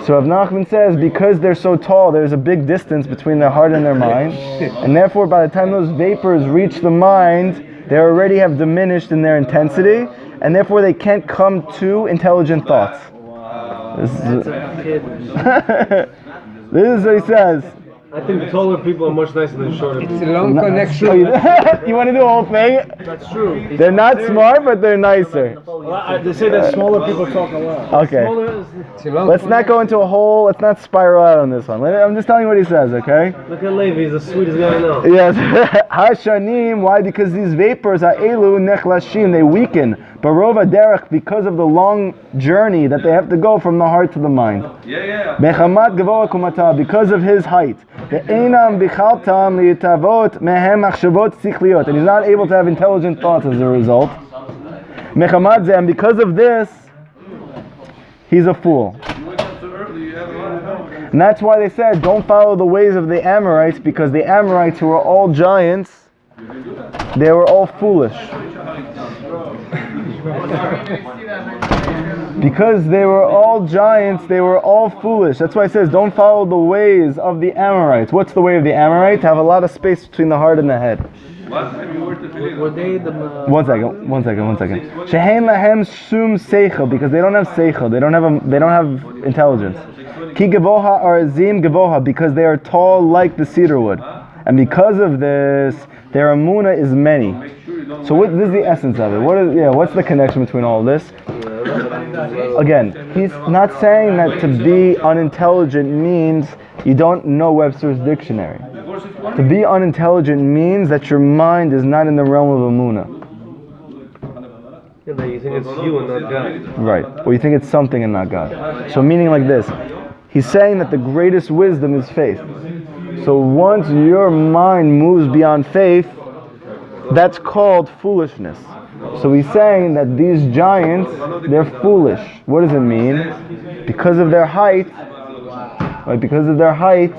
So Rav Nachman says, because they're so tall, there's a big distance between their heart and their mind, and therefore by the time those vapors reach the mind, they already have diminished in their intensity, and therefore they can't come to intelligent thoughts. This is what he says. I think taller people are much nicer than shorter people. It's a long connection. You want to do the whole thing? That's true. They're not smart, but they're nicer. They say that smaller people talk a lot. Okay. It's a long Let's not go into a whole, let's not spiral out on this one. I'm just telling you what he says, okay? Look at Levi, he's the sweetest guy I know. Yes. Hashanim, why? Because these vapors are elu nechlashim, they weaken. Barova derech, because of the long journey that they have to go from the heart to the mind. Bechamat gavoa kumata, because of his height. Ve'enam bichaltam liyitavot mehem machshavot sichliot, and he's not able to have intelligent thoughts as a result. Mechamat zeh, and because of this, he's a fool. And that's why they said, don't follow the ways of the Amorites, because the Amorites, who were all giants, they were all foolish. Because they were all giants, they were all foolish. That's why it says, don't follow the ways of the Amorites. What's the way of the Amorites? Have a lot of space between the heart and the head. Were they the... One second. Shehein lahem shum seichel, because they don't have seichel. They don't have intelligence. Ki geboha arazim geboha, because they are tall like the cedar wood. And because of this, their amuna is many. So this is the essence of it. What's the connection between all of this? Again, he's not saying that to be unintelligent means you don't know Webster's dictionary. To be unintelligent means that your mind is not in the realm of amuna. Yeah, that you think it's you and not God. Right. Or you think it's something and not God. So meaning like this, he's saying that the greatest wisdom is faith. So once your mind moves beyond faith, that's called foolishness. So he's saying that these giants, they're foolish. What does it mean? Because of their height, right? Because of their height,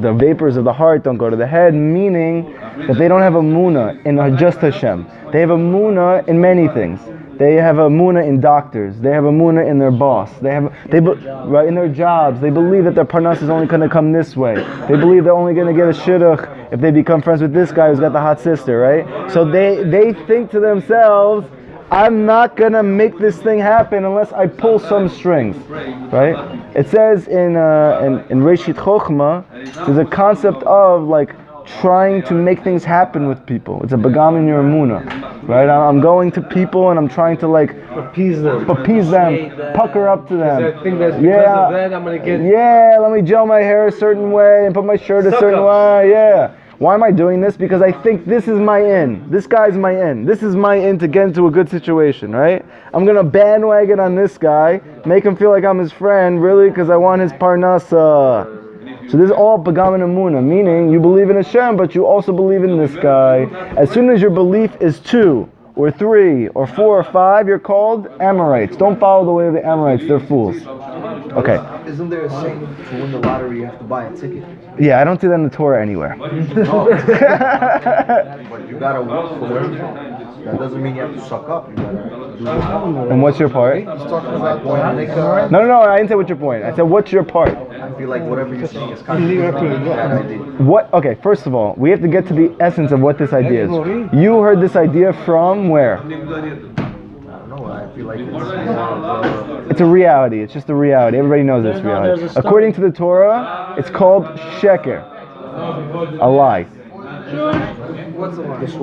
the vapors of the heart don't go to the head, meaning that they don't have a muna in just Hashem. They have a muna in many things. They have a muna in doctors. They have a muna in their boss. Right, in their jobs. They believe that their parnas is only going to come this way. They believe they're only going to get a shidduch if they become friends with this guy who's got the hot sister, right? So they think to themselves, I'm not going to make this thing happen unless I pull some strings, right? It says in Reshit Chochmah, there's a concept of like trying to make things happen with people. It's a bagam in your amuna, right? I'm going to people and I'm trying to like appease them, pucker up to them. I think that's because of that I'm gonna get. Yeah, let me gel my hair a certain way and put my shirt a certain way. Yeah. Why am I doing this? Because I think this is my in. This guy's my in. This is my in to get into a good situation, right? I'm gonna bandwagon on this guy, make him feel like I'm his friend, really, because I want his parnasa. So this is all Bagam and Amuna, meaning you believe in Hashem, but you also believe in this guy. As soon as your belief is 2 or 3 or 4 or 5, you're called Amorites. Don't follow the way of the Amorites, they're fools. Okay. Isn't there a saying to win the lottery you have to buy a ticket? Yeah, I don't do that in the Torah anywhere. But you gotta work for it. That doesn't mean you have to suck up. You gotta do it. And what's your part? He's talking about going to make No, I didn't say what's your point. I said, what's your part? I feel like whatever you're saying is kind of bad idea. What? Okay, first of all, we have to get to the essence of what this idea is. You heard this idea from where? I don't know. I feel like It's a reality. It's just a reality. Everybody knows it's reality. According to the Torah, it's called sheker, a lie.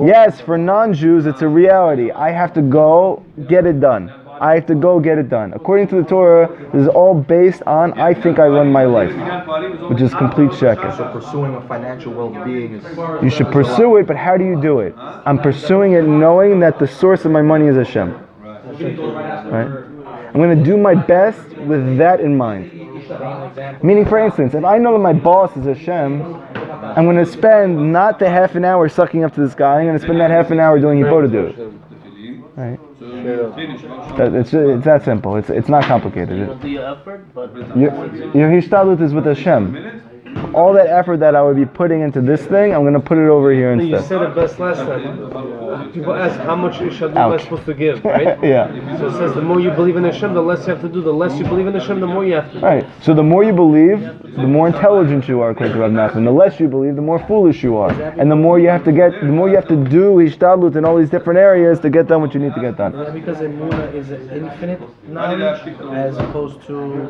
Yes, for non-Jews, it's a reality. I have to go get it done. According to the Torah, this is all based on I think I run my life, which is complete sheker. So pursuing a financial well-being is... You should pursue it, but how do you do it? I'm pursuing it knowing that the source of my money is Hashem. Right? I'm going to do my best with that in mind. Meaning, for instance, if I know that my boss is Hashem, I'm going to spend not the half an hour sucking up to this guy, I'm going to spend that half an hour doing Yibo to do it. Right? It's that simple. It's not complicated. Your hishtadlut is with Hashem. All that effort that I would be putting into this thing, I'm going to put it over here instead. You said it best last time. People ask how much Ishadu am I supposed to give, right? Yeah. So it says the more you believe in Hashem, the less you have to do. The less you believe in Hashem, the more you have to do. Right. So the more you believe, the more intelligent you are, according to Rav Nachman. The less you believe, the more foolish you are. And the more you have to do hishtadlut in all these different areas to get done what you need to get done. Because Emunah is an infinite knowledge, as opposed to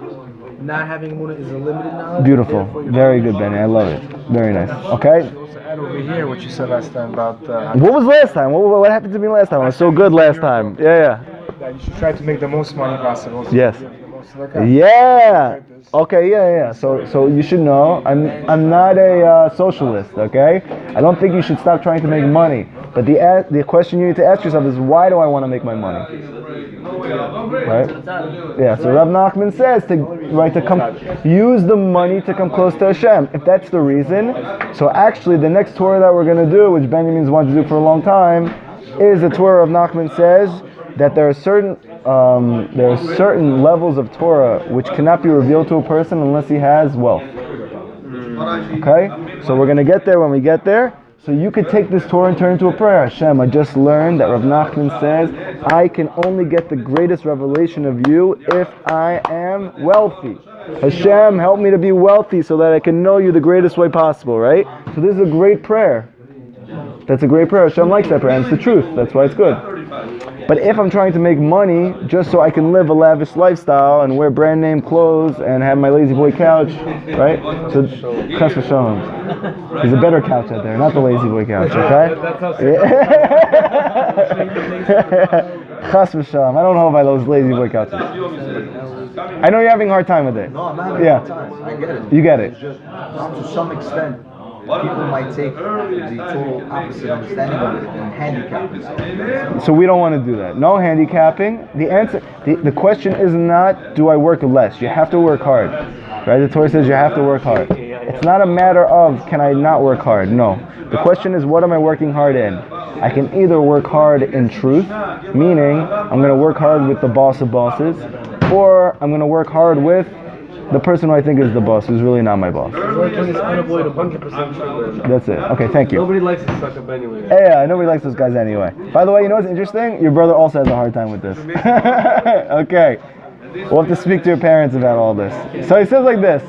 not having Emunah is a limited knowledge. Beautiful. Very good, Benny. I love it. Very nice. Okay? And over here, what you said last time about What was last time? What happened to me last time? I was so good last time. Yeah. that you should try to make the most money possible. So Yes. the most Yeah. Okay. Yeah. So you should know I'm not a socialist. Okay. I don't think you should stop trying to make money. But the question you need to ask yourself is, why do I want to make my money? Right? Yeah. So Rav Nachman says to use the money to come close to Hashem. If that's the reason, so actually the next Torah that we're going to do, which Benjamin's wanted to do for a long time, is the Torah of Nachman says, that there are certain levels of Torah which cannot be revealed to a person unless he has wealth. Okay? So we're going to get there when we get there. So you could take this Torah and turn it into a prayer. Hashem, I just learned that Rav Nachman says, I can only get the greatest revelation of you if I am wealthy. Hashem, help me to be wealthy so that I can know you the greatest way possible, right? So this is a great prayer. That's a great prayer. Hashem likes that prayer, and it's the truth. That's why it's good. But if I'm trying to make money just so I can live a lavish lifestyle and wear brand name clothes and have my lazy boy couch, right? So, chas v'shalom. There's a better couch out there, not the lazy boy couch, okay? Chas v'shalom. I don't know about those lazy boy couches. I know you're having a hard time with it. No, I'm not having a hard time. I get it. You get it. It's just, to some extent, people might take the total opposite understanding of it and handicap it. So we don't want to do that. No handicapping. The answer, the question is not, do I work less? You have to work hard. Right? The Torah says you have to work hard. It's not a matter of, can I not work hard? No. The question is, what am I working hard in? I can either work hard in truth, meaning I'm going to work hard with the boss of bosses, or I'm going to work hard with the person who I think is the boss, who's really not my boss. Working is unavoidable. 100% true. That's it. Okay, thank you. Nobody likes to suck up anyway. Yeah, nobody likes those guys anyway. By the way, you know what's interesting? Your brother also has a hard time with this. Okay. We'll have to speak to your parents about all this. So he says like this.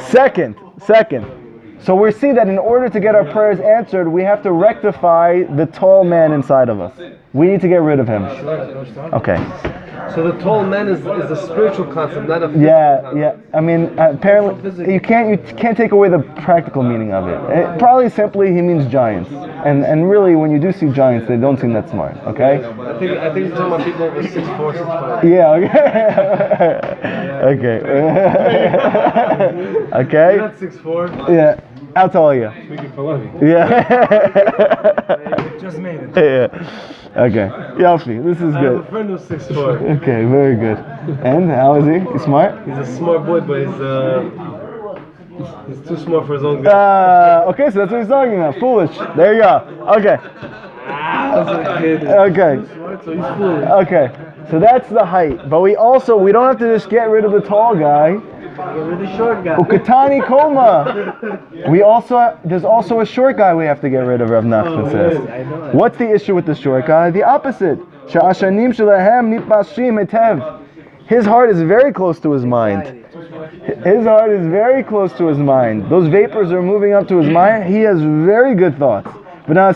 Second. So we see that in order to get our prayers answered, we have to rectify the tall man inside of us. We need to get rid of him. Okay. So the tall man is a spiritual concept, not a physical concept. Yeah. I mean, apparently you can't take away the practical meaning of it. Probably simply he means giants, and really when you do see giants, they don't seem that smart. Okay. I think you're talking about people over 6'4", 6'5". Yeah. Okay. Okay. You're not 6'4". Yeah. I'll tell you. Speaking for Levi. Yeah. Just made it. Yeah. Okay. Yalfi, this is I have a good. friend who's 6'4". Okay, very good. And how is he? He's smart? He's a smart boy, but he's too smart for his own good. Okay, so that's what he's talking about. Foolish. There you go. Okay. Okay. So he's foolish. Okay. So that's the height. But we don't have to just get rid of the tall guy. Get rid of the short guy. Ukatani Koma. There's also a short guy we have to get rid of, Rav Nachman says. What's the issue with the short guy? The opposite. Sha'ashanim shelahem nitbashim etev. His heart is very close to his mind. His heart is very close to his mind. Those vapors are moving up to his mind. He has very good thoughts. He's a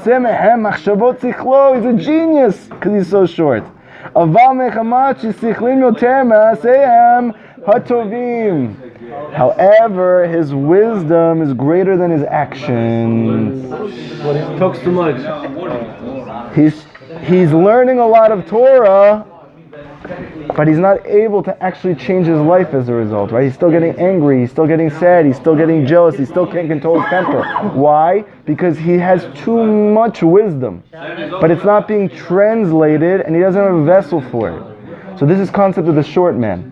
genius because he's so short. However, his wisdom is greater than his actions. But he talks too much. He's learning a lot of Torah, but he's not able to actually change his life as a result, right? He's still getting angry, he's still getting sad, he's still getting jealous, he still can't control his temper. Why? Because he has too much wisdom, but it's not being translated and he doesn't have a vessel for it. So this is concept of the short man.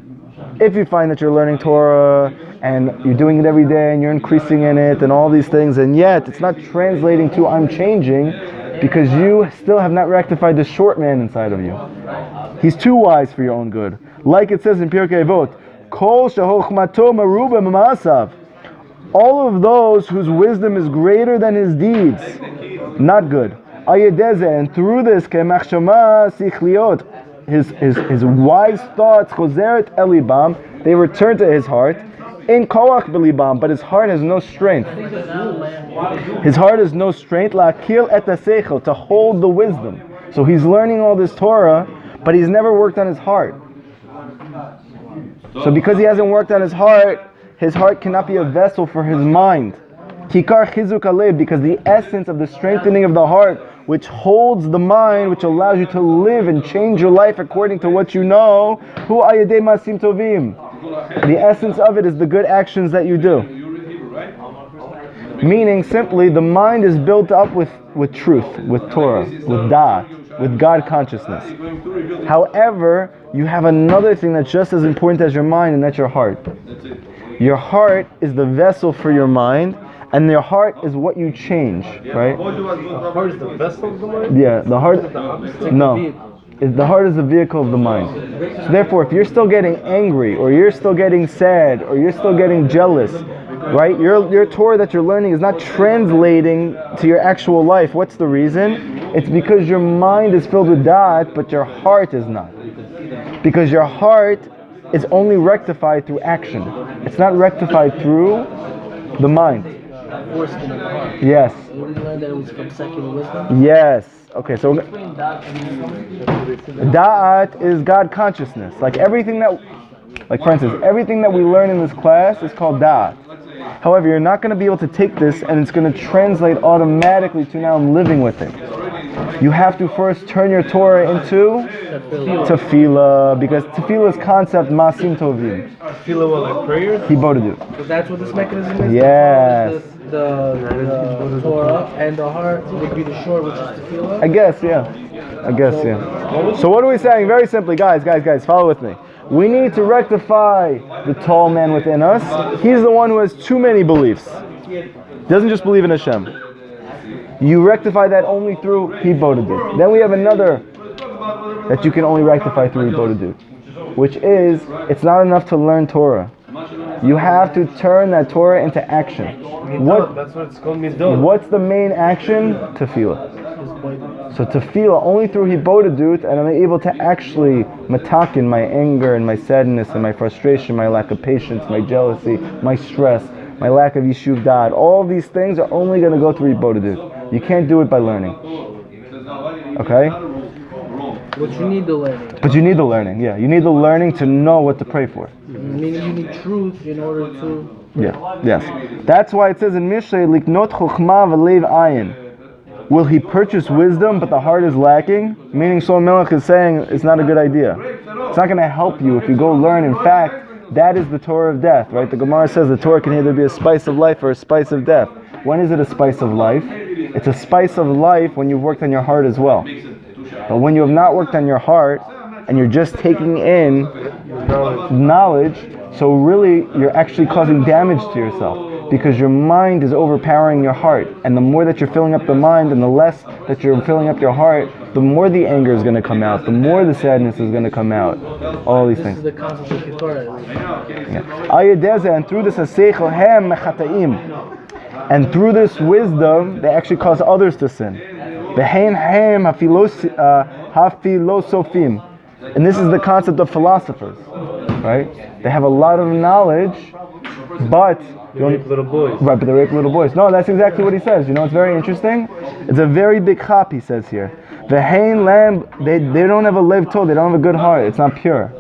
If you find that you're learning Torah and you're doing it every day and you're increasing in it and all these things, and yet it's not translating to I'm changing, because you still have not rectified the short man inside of you. He's too wise for your own good. Like it says in Pirkei Avot, Kol shehochmato meruba ma'asav. All of those whose wisdom is greater than his deeds, not good. Ayedeze, and through this, kemachshama sichliot, his wise thoughts, chozeret elibam, they return to his heart. In koach belibam, but his heart has no strength. His heart has no strength, la'akil et haseichel, to hold the wisdom. So he's learning all this Torah, but he's never worked on his heart. So because he hasn't worked on his heart cannot be a vessel for his mind. Kikar chizuk alev, because the essence of the strengthening of the heart, which holds the mind, which allows you to live and change your life according to what you know, hu ayedei masim tovim. The essence of it is the good actions that you do. Meaning, simply, the mind is built up with truth, with Torah, with Da'at, with God consciousness. However, you have another thing that's just as important as your mind, and that's your heart. Your heart is the vessel for your mind, and your heart is what you change, right? The heart is the vessel of the mind? Yeah, the heart. No. The heart is the vehicle of the mind. So therefore, if you're still getting angry, or you're still getting sad, or you're still getting jealous, right? Your Torah that you're learning is not translating to your actual life. What's the reason? It's because your mind is filled with da'at, but your heart is not. Because your heart is only rectified through action. It's not rectified through the mind. Yes. We learned that it was from secular wisdom. Yes. Okay, so da'at is God consciousness. Like everything that, like for instance, everything that we learn in this class is called da'at. However, you're not going to be able to take this and it's going to translate automatically to now I'm living with it. You have to first turn your Torah into tefillah, because tefillah's concept masim tovim. Tefillah, what, like prayers? Hibodedut. So that's what this mechanism is? Yes. The Torah and the heart would be the short, which is tefillah? I guess, yeah. So what are we saying? Very simply, guys, follow with me. We need to rectify the tall man within us. He's the one who has too many beliefs. He doesn't just believe in Hashem. You rectify that only through Hibodedut. Then we have another that you can only rectify through Hibodedut, which is, it's not enough to learn Torah. You have to turn that Torah into action. That's what it's called, midot. What's the main action? Tefillah. So tefillah, only through Hibodedut, and I'm able to actually matakin my anger and my sadness and my frustration, my lack of patience, my jealousy, my stress, my lack of yishuv da'at. All these things are only going to go through Hibodedut. You can't do it by learning. Okay? But you need the learning. But you need the learning, yeah. You need the learning to know what to pray for. Meaning you need truth in order to... Yeah, yes. That's why it says in Mishlei, Liknot chokhmah v'leiv ayin. Will he purchase wisdom, but the heart is lacking? Meaning Shlomo Melech is saying it's not a good idea. It's not going to help you if you go learn. In fact, that is the Torah of death, right? The Gemara says the Torah can either be a spice of life or a spice of death. When is it a spice of life? It's a spice of life when you've worked on your heart as well. But when you have not worked on your heart, and you're just taking in knowledge, so really you're actually causing damage to yourself. Because your mind is overpowering your heart. And the more that you're filling up the mind and the less that you're filling up your heart, the more the anger is going to come out, the more the sadness is going to come out. All these things. This is the concept of Torah. And through this and through this wisdom, they actually cause others to sin. And this is the concept of philosophers, right? They have a lot of knowledge, but They rape little boys. Right, but they rape little boys. No, that's exactly what he says. You know, it's very interesting. It's a very big chap, he says here. The hain lamb, they don't have a lev tov, they don't have a good heart. It's not pure.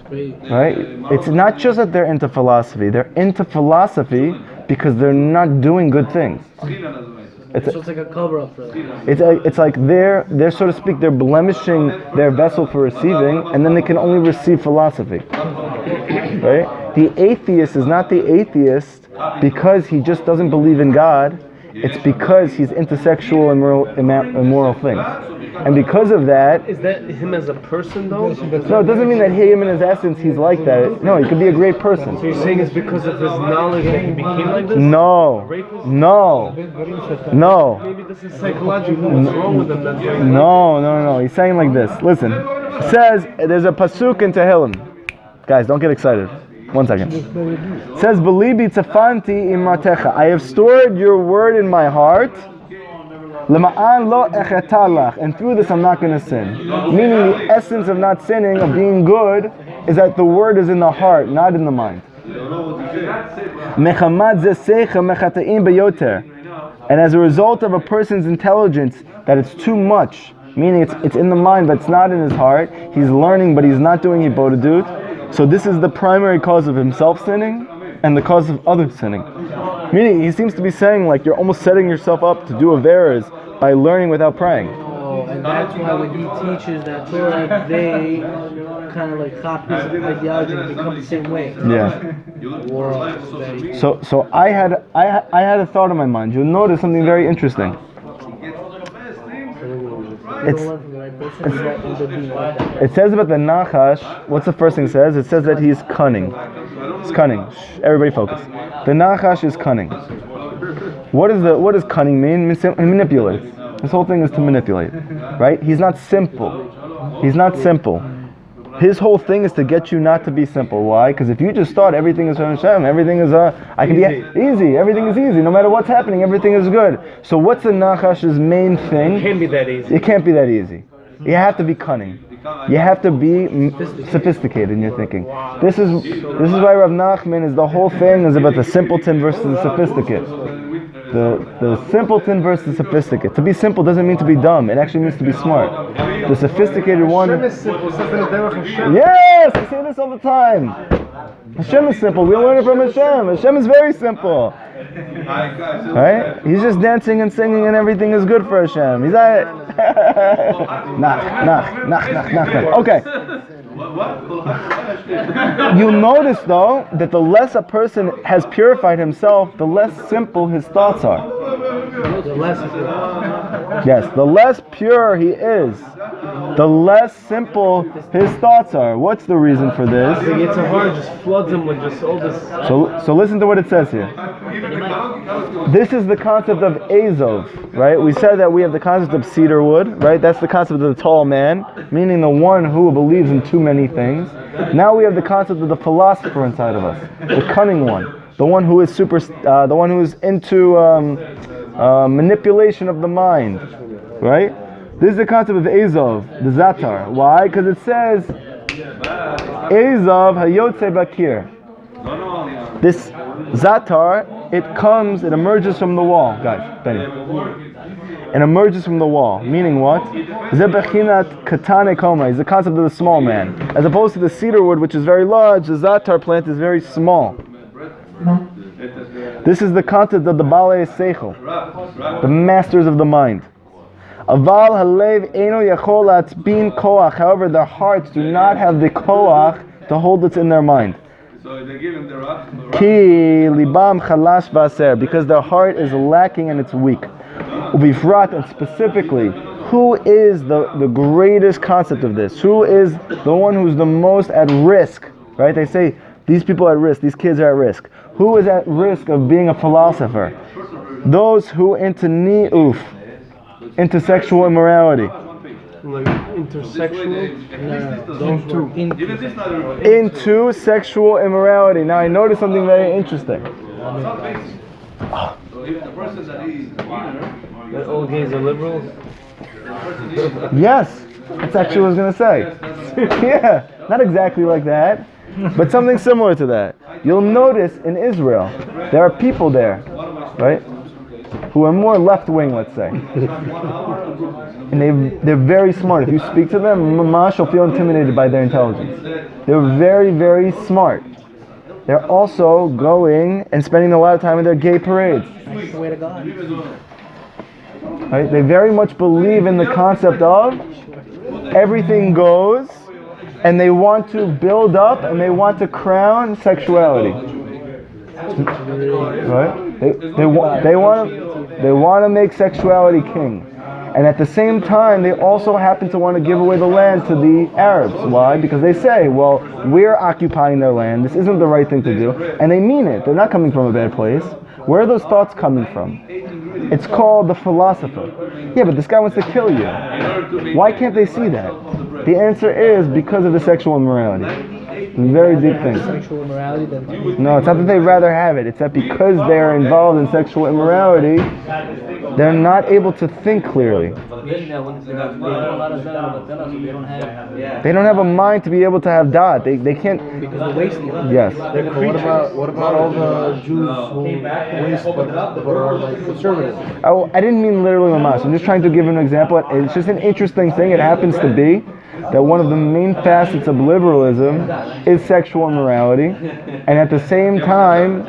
Right? It's not just that they're into philosophy. They're into philosophy because they're not doing good things. So it's like a cover-up for them. It's like they're so to speak, they're blemishing their vessel for receiving, and then they can only receive philosophy. Right? The atheist is not the atheist because he just doesn't believe in God. It's because he's into sexual immoral things. And because of that... Is that him as a person though? No, it doesn't mean that him in his essence, he's like that. No, he could be a great person. So you're saying it's because of his knowledge that he became like this? No. Maybe this is psychological. What's wrong with him? That's right. No. He's saying like this. Listen. It says, there's a pasuk in Tehillim. Guys, don't get excited. 1 second. It says, Belibi tzafanti imratecha. I have stored your word in my heart. Lema'an lo echetalach. And through this I'm not going to sin. Meaning the essence of not sinning, of being good, is that the word is in the heart, not in the mind. Mechamad zesecha mechata'im beyoter. And as a result of a person's intelligence, that it's too much, meaning it's in the mind but it's not in his heart, he's learning but he's not doing hibodedut. So this is the primary cause of himself sinning and the cause of others sinning. Meaning he seems to be saying like you're almost setting yourself up to do averas by learning without praying. Oh, and that's why when he teaches that Torah, they kind of like copy his ideology and become the same way. Yeah. So I had a thought in my mind. You'll notice something very interesting. It says about the Nachash, what's the first thing it says? It says that he's cunning. He's cunning. Shh, everybody focus. The Nachash is cunning. What does cunning mean? It manipulates. This whole thing is to manipulate. Right? He's not simple. He's not simple. His whole thing is to get you not to be simple. Why? Because if you just thought everything is from Hashem, everything is I can be easy. Everything is easy. No matter what's happening, everything is good. So what's the Nachash's main thing? It can't be that easy. It can't be that easy. You have to be cunning. You have to be sophisticated in your thinking. This is why Rav Nachman is the whole thing is about the simpleton versus the sophisticate. The simpleton versus the sophisticate. To be simple doesn't mean to be dumb. It actually means to be smart. The sophisticated one. Hashem is simple. Yes, I say this all the time. Hashem is simple. We learn it from Hashem. Hashem is very simple. Right? He's just dancing and singing and everything is good for Hashem. He's like, nach. Okay. You'll notice though that the less a person has purified himself, the less simple his thoughts are. Yes, the less pure he is, the less simple his thoughts are. What's the reason for this? It's a heart just floods him with just all this. So listen to what it says here. This is the concept of Azov, right? We said that we have the concept of cedar wood, right? That's the concept of the tall man, meaning the one who believes in too many things. Now we have the concept of the philosopher inside of us, the cunning one, the one who is the one who is into manipulation of the mind, right? This is the concept of Azov, the Zatar. Why? Because it says Azov hayotze bakir. This Zatar, it emerges from the wall, guys. Benny. It emerges from the wall, meaning what? Zebechinat katane koma is the concept of the small man, as opposed to the cedar wood, which is very large. The Zatar plant is very small. This is the concept of the Balei Seichel, the masters of the mind. Aval halev eno yachol latzbin koach. However, their hearts do not have the koach to hold it in their mind. Ki libam chalash vaser, because their heart is lacking and it's weak. Ubifrat, and specifically, who is the greatest concept of this? Who is the one who's the most at risk? Right? They say these people are at risk, these kids are at risk. Who is at risk of being a philosopher? Those who into ni'uf, into sexual immorality. Like intersexual? Into sexual immorality. Now I noticed something very interesting. That all gays are liberals? Yes, that's actually what I was going to say. Yeah, not exactly like that, but something similar to that. You'll notice in Israel, there are people there, right, who are more left-wing, let's say. And they're very smart. If you speak to them, Mamash will feel intimidated by their intelligence. They're very, very smart. They're also going and spending a lot of time in their gay parades. That's the way to God. Right? They very much believe in the concept of everything goes, and they want to build up and they want to crown sexuality. Right? They want to make sexuality king. And at the same time, they also happen to want to give away the land to the Arabs. Why? Because they say, well, we're occupying their land. This isn't the right thing to do. And they mean it. They're not coming from a bad place. Where are those thoughts coming from? It's called the philosopher. Yeah, but this guy wants to kill you. Why can't they see that? The answer is because of the sexual immorality. Very deep thing. Sexual immorality. No, it's not that they'd rather have it. It's that because they're involved in sexual immorality, they're not able to think clearly. They don't have a mind to be able to have da'at. They can't. Because they're wasting. Yes. What about all the Jews who waste but are like conservative? I didn't mean literally mamash. I'm just trying to give an example. It's just an interesting thing. It happens to be that one of the main facets of liberalism is sexual immorality, and at the same time,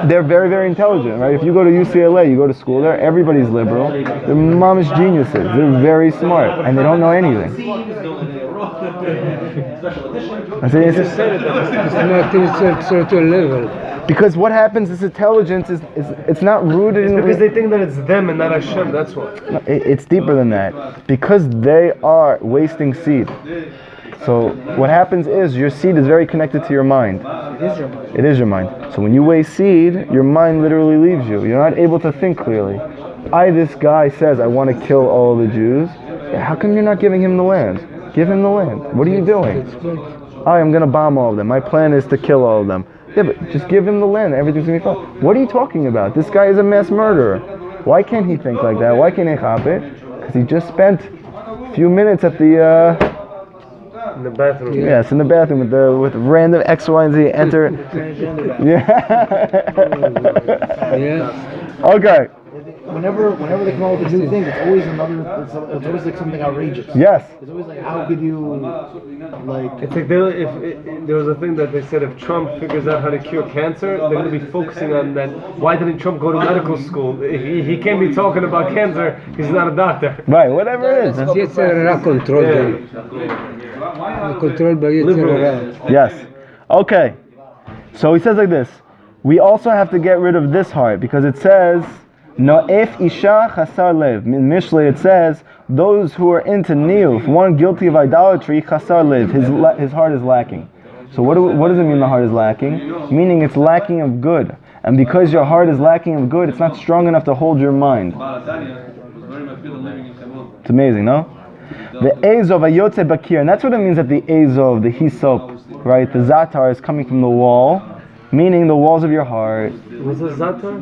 they're very, very intelligent, right? If you go to UCLA, you go to school there, everybody's liberal. They're mamish geniuses. They're very smart, and they don't know anything. I say It's not to a certain level. because what happens is intelligence it's not rooted in Because they think that it's them and not Hashem, that's why. It's deeper than that. Because they are wasting seed. So what happens is your seed is very connected to your mind. It is your mind. It is your mind. So when you waste seed, your mind literally leaves you. You're not able to think clearly. This guy says, I want to kill all the Jews. How come you're not giving him the land? Give him the land. What are you doing? I am going to bomb all of them. My plan is to kill all of them. Yeah, but just give him the land. Everything's going to be fine. What are you talking about? This guy is a mass murderer. Why can't he think like that? Why can't he chop it? Because he just spent a few minutes at the... In the bathroom. Yes, in the bathroom with random X, Y, and Z. Enter. Yeah. Okay. Whenever they come out with a new thing, it's always it's always like something outrageous. Yes. It's always like, how could you, like... It's like there was a thing that they said if Trump figures out how to cure cancer, they're going to be focusing on that. Why didn't Trump go to medical school? He can't be talking about cancer because he's not a doctor. Right, whatever it is. Yetzirah controlled them. Controlled by Yetzirah. Yes. Okay. So he says like this. We also have to get rid of this heart because it says, No'ef isha chasar lev. In Mishlei it says, those who are into niyuf, one guilty of idolatry, chasar lev, his heart is lacking. So what does it mean the heart is lacking? Meaning it's lacking of good. And because your heart is lacking of good, it's not strong enough to hold your mind. It's amazing, no? The Ezov ayotze bakir, and that's what it means that the Ezov, the Hisop, right, the Zatar is coming from the wall, meaning the walls of your heart. What's a zatar?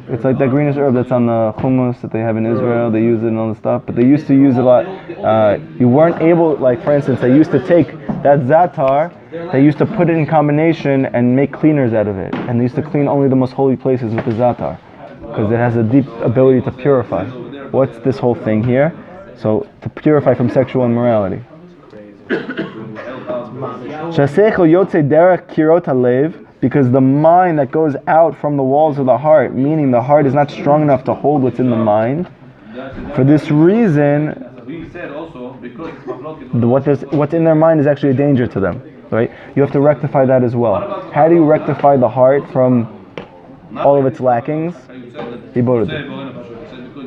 It's like that greenish herb that's on the hummus that they have in Israel. They use it and all the stuff, but they used to use it a lot. You weren't able, like for instance, they used to take that Zatar, they used to put it in combination and make cleaners out of it. And they used to clean only the most holy places with the Zatar, because it has a deep ability to purify. What's this whole thing here? So, to purify from sexual immorality. Because the mind that goes out from the walls of the heart, meaning the heart is not strong enough to hold what's in the mind. For this reason, what's in their mind is actually a danger to them. Right? You have to rectify that as well. How do you rectify the heart from all of its lackings?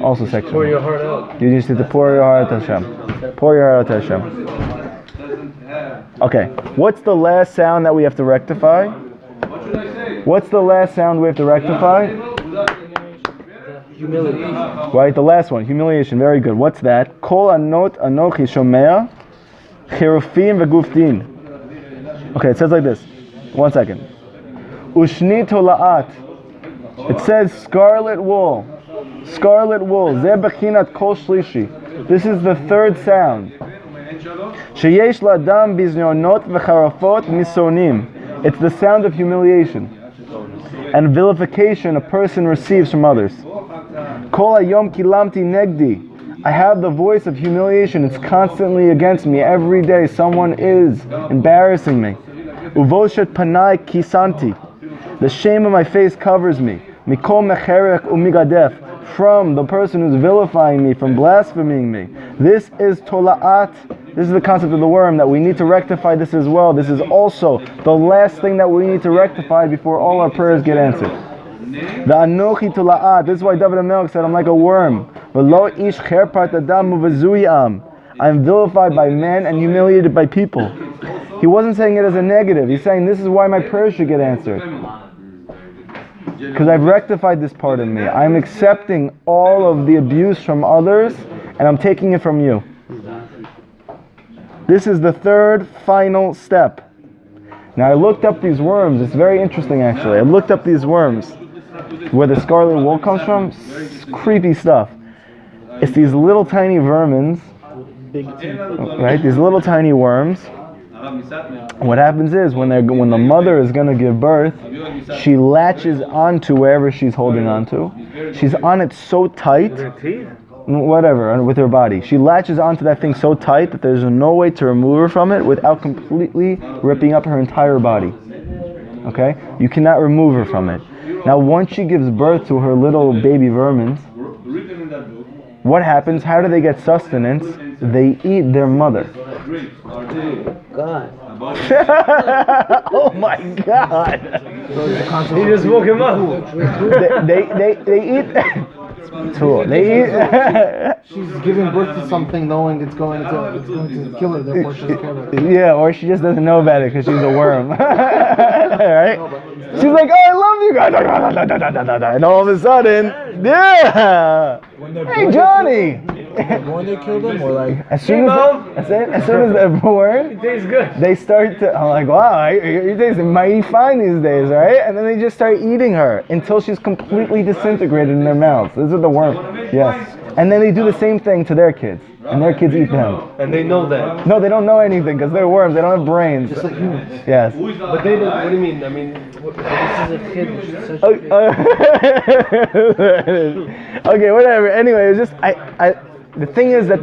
Also sexual. Pour your heart out. You just need to pour your heart to Hashem. Pour your heart to Hashem. Okay, what's the last sound that we have to rectify? What's the last sound we have to rectify? Humility. Right, the last one, humiliation. Very good. What's that? Kol anot anochi shomea chirufim v'guftin. Okay, it says like this. 1 second. Ushni tola'at. It says scarlet wool. Scarlet wool. Zeh bechinat kol shlishi. This is the third sound. Sheyesh la'adam biznionot v'charafot misonim. It's the sound of humiliation and vilification a person receives from others. Kol hayom kilamti negdi. I have the voice of humiliation. It's constantly against me. Every day someone is embarrassing me. Uvoshet panai kisanti. The shame of my face covers me. Mikol mecherek umigadef. From the person who's vilifying me, from blaspheming me. This is tola'at. This is the concept of the worm, that we need to rectify this as well. This is also the last thing that we need to rectify before all our prayers get answered. The anochi tola'at. This is why David HaMelech said, I'm like a worm. V'lo ish cherpat adam u'v'zuyam. I'm vilified by men and humiliated by people. He wasn't saying it as a negative. He's saying this is why my prayers should get answered. Because I've rectified this part of me. I'm accepting all of the abuse from others and I'm taking it from you. This is the third final step. Now I looked up these worms. It's very interesting actually. I looked up these worms. Where the scarlet wool comes from. Creepy stuff. It's these little tiny vermins. Right? These little tiny worms. What happens is when the mother is going to give birth, she latches onto wherever she's holding onto. She's on it so tight, whatever, with her body. She latches onto that thing so tight that there's no way to remove her from it without completely ripping up her entire body. Okay? You cannot remove her from it. Now once she gives birth to her little baby vermins, what happens? How do they get sustenance? They eat their mother. God. Oh my God! He just woke him up. They eat. They eat. She's giving birth to something knowing it's going to kill her, therefore she doesn't care about it. Yeah, or she just doesn't know about it because she's a worm. Right? She's like, oh, I love you guys. And all of a sudden, yeah. Hey, Johnny. When they kill them, or like As soon as they're born, It tastes good. they start to, I'm like, wow, you're tasting mighty fine these days, right? And then they just start eating her until she's completely disintegrated in their mouths. These are the worms. Yes. And then they do the same thing to their kids. And their kids eat them. And they know that. No, they don't know anything because they're worms. They don't have brains. Just like humans. Yes. But they don't, what do you mean? I mean, this is a kid. She's such a kid. Okay, whatever. Anyway, it's just the thing is that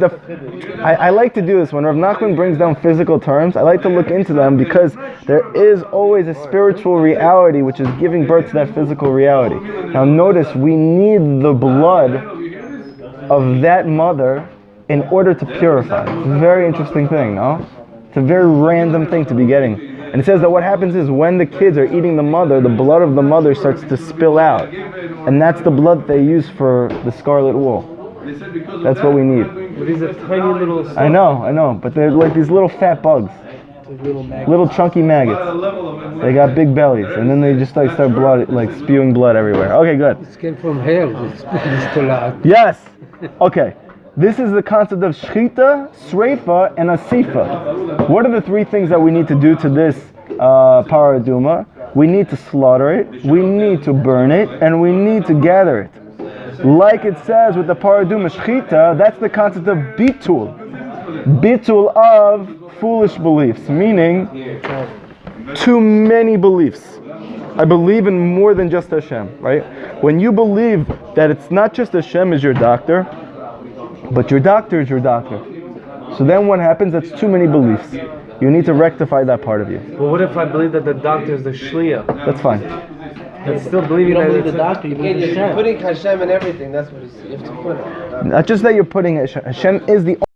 I like to do this when Rav Nachman brings down physical terms. I like to look into them because there is always a spiritual reality which is giving birth to that physical reality. Now notice we need the blood of that mother in order to purify. It's a very interesting thing, no? It's a very random thing to be getting. And it says that what happens is when the kids are eating the mother, the blood of the mother starts to spill out. And that's the blood they use for the scarlet wool. That's what we need. but these are tiny little stuff. I know, but they're like these little fat bugs. Little chunky maggots. They got big bellies, and then they just like start blood, like spewing blood everywhere. Okay, good. It came from hell. It's tolat. Yes. Okay. This is the concept of shchita, sreifa, and asifa. What are the three things that we need to do to this paraduma? We need to slaughter it, we need to burn it, and we need to gather it. Like it says with the paraduma shchita, that's the concept of bitul. Bitul of foolish beliefs, meaning too many beliefs. I believe in more than just Hashem, right? When you believe that it's not just Hashem is your doctor, but your doctor is your doctor. So then what happens? That's too many beliefs. You need to rectify that part of you. Well, what if I believe that the doctor is the shliach? That's fine. That's still believing You don't that believe it's the doctor, you believe You're Hashem. putting Hashem in everything. That's what you have to put it. Not just that you're putting Hashem is the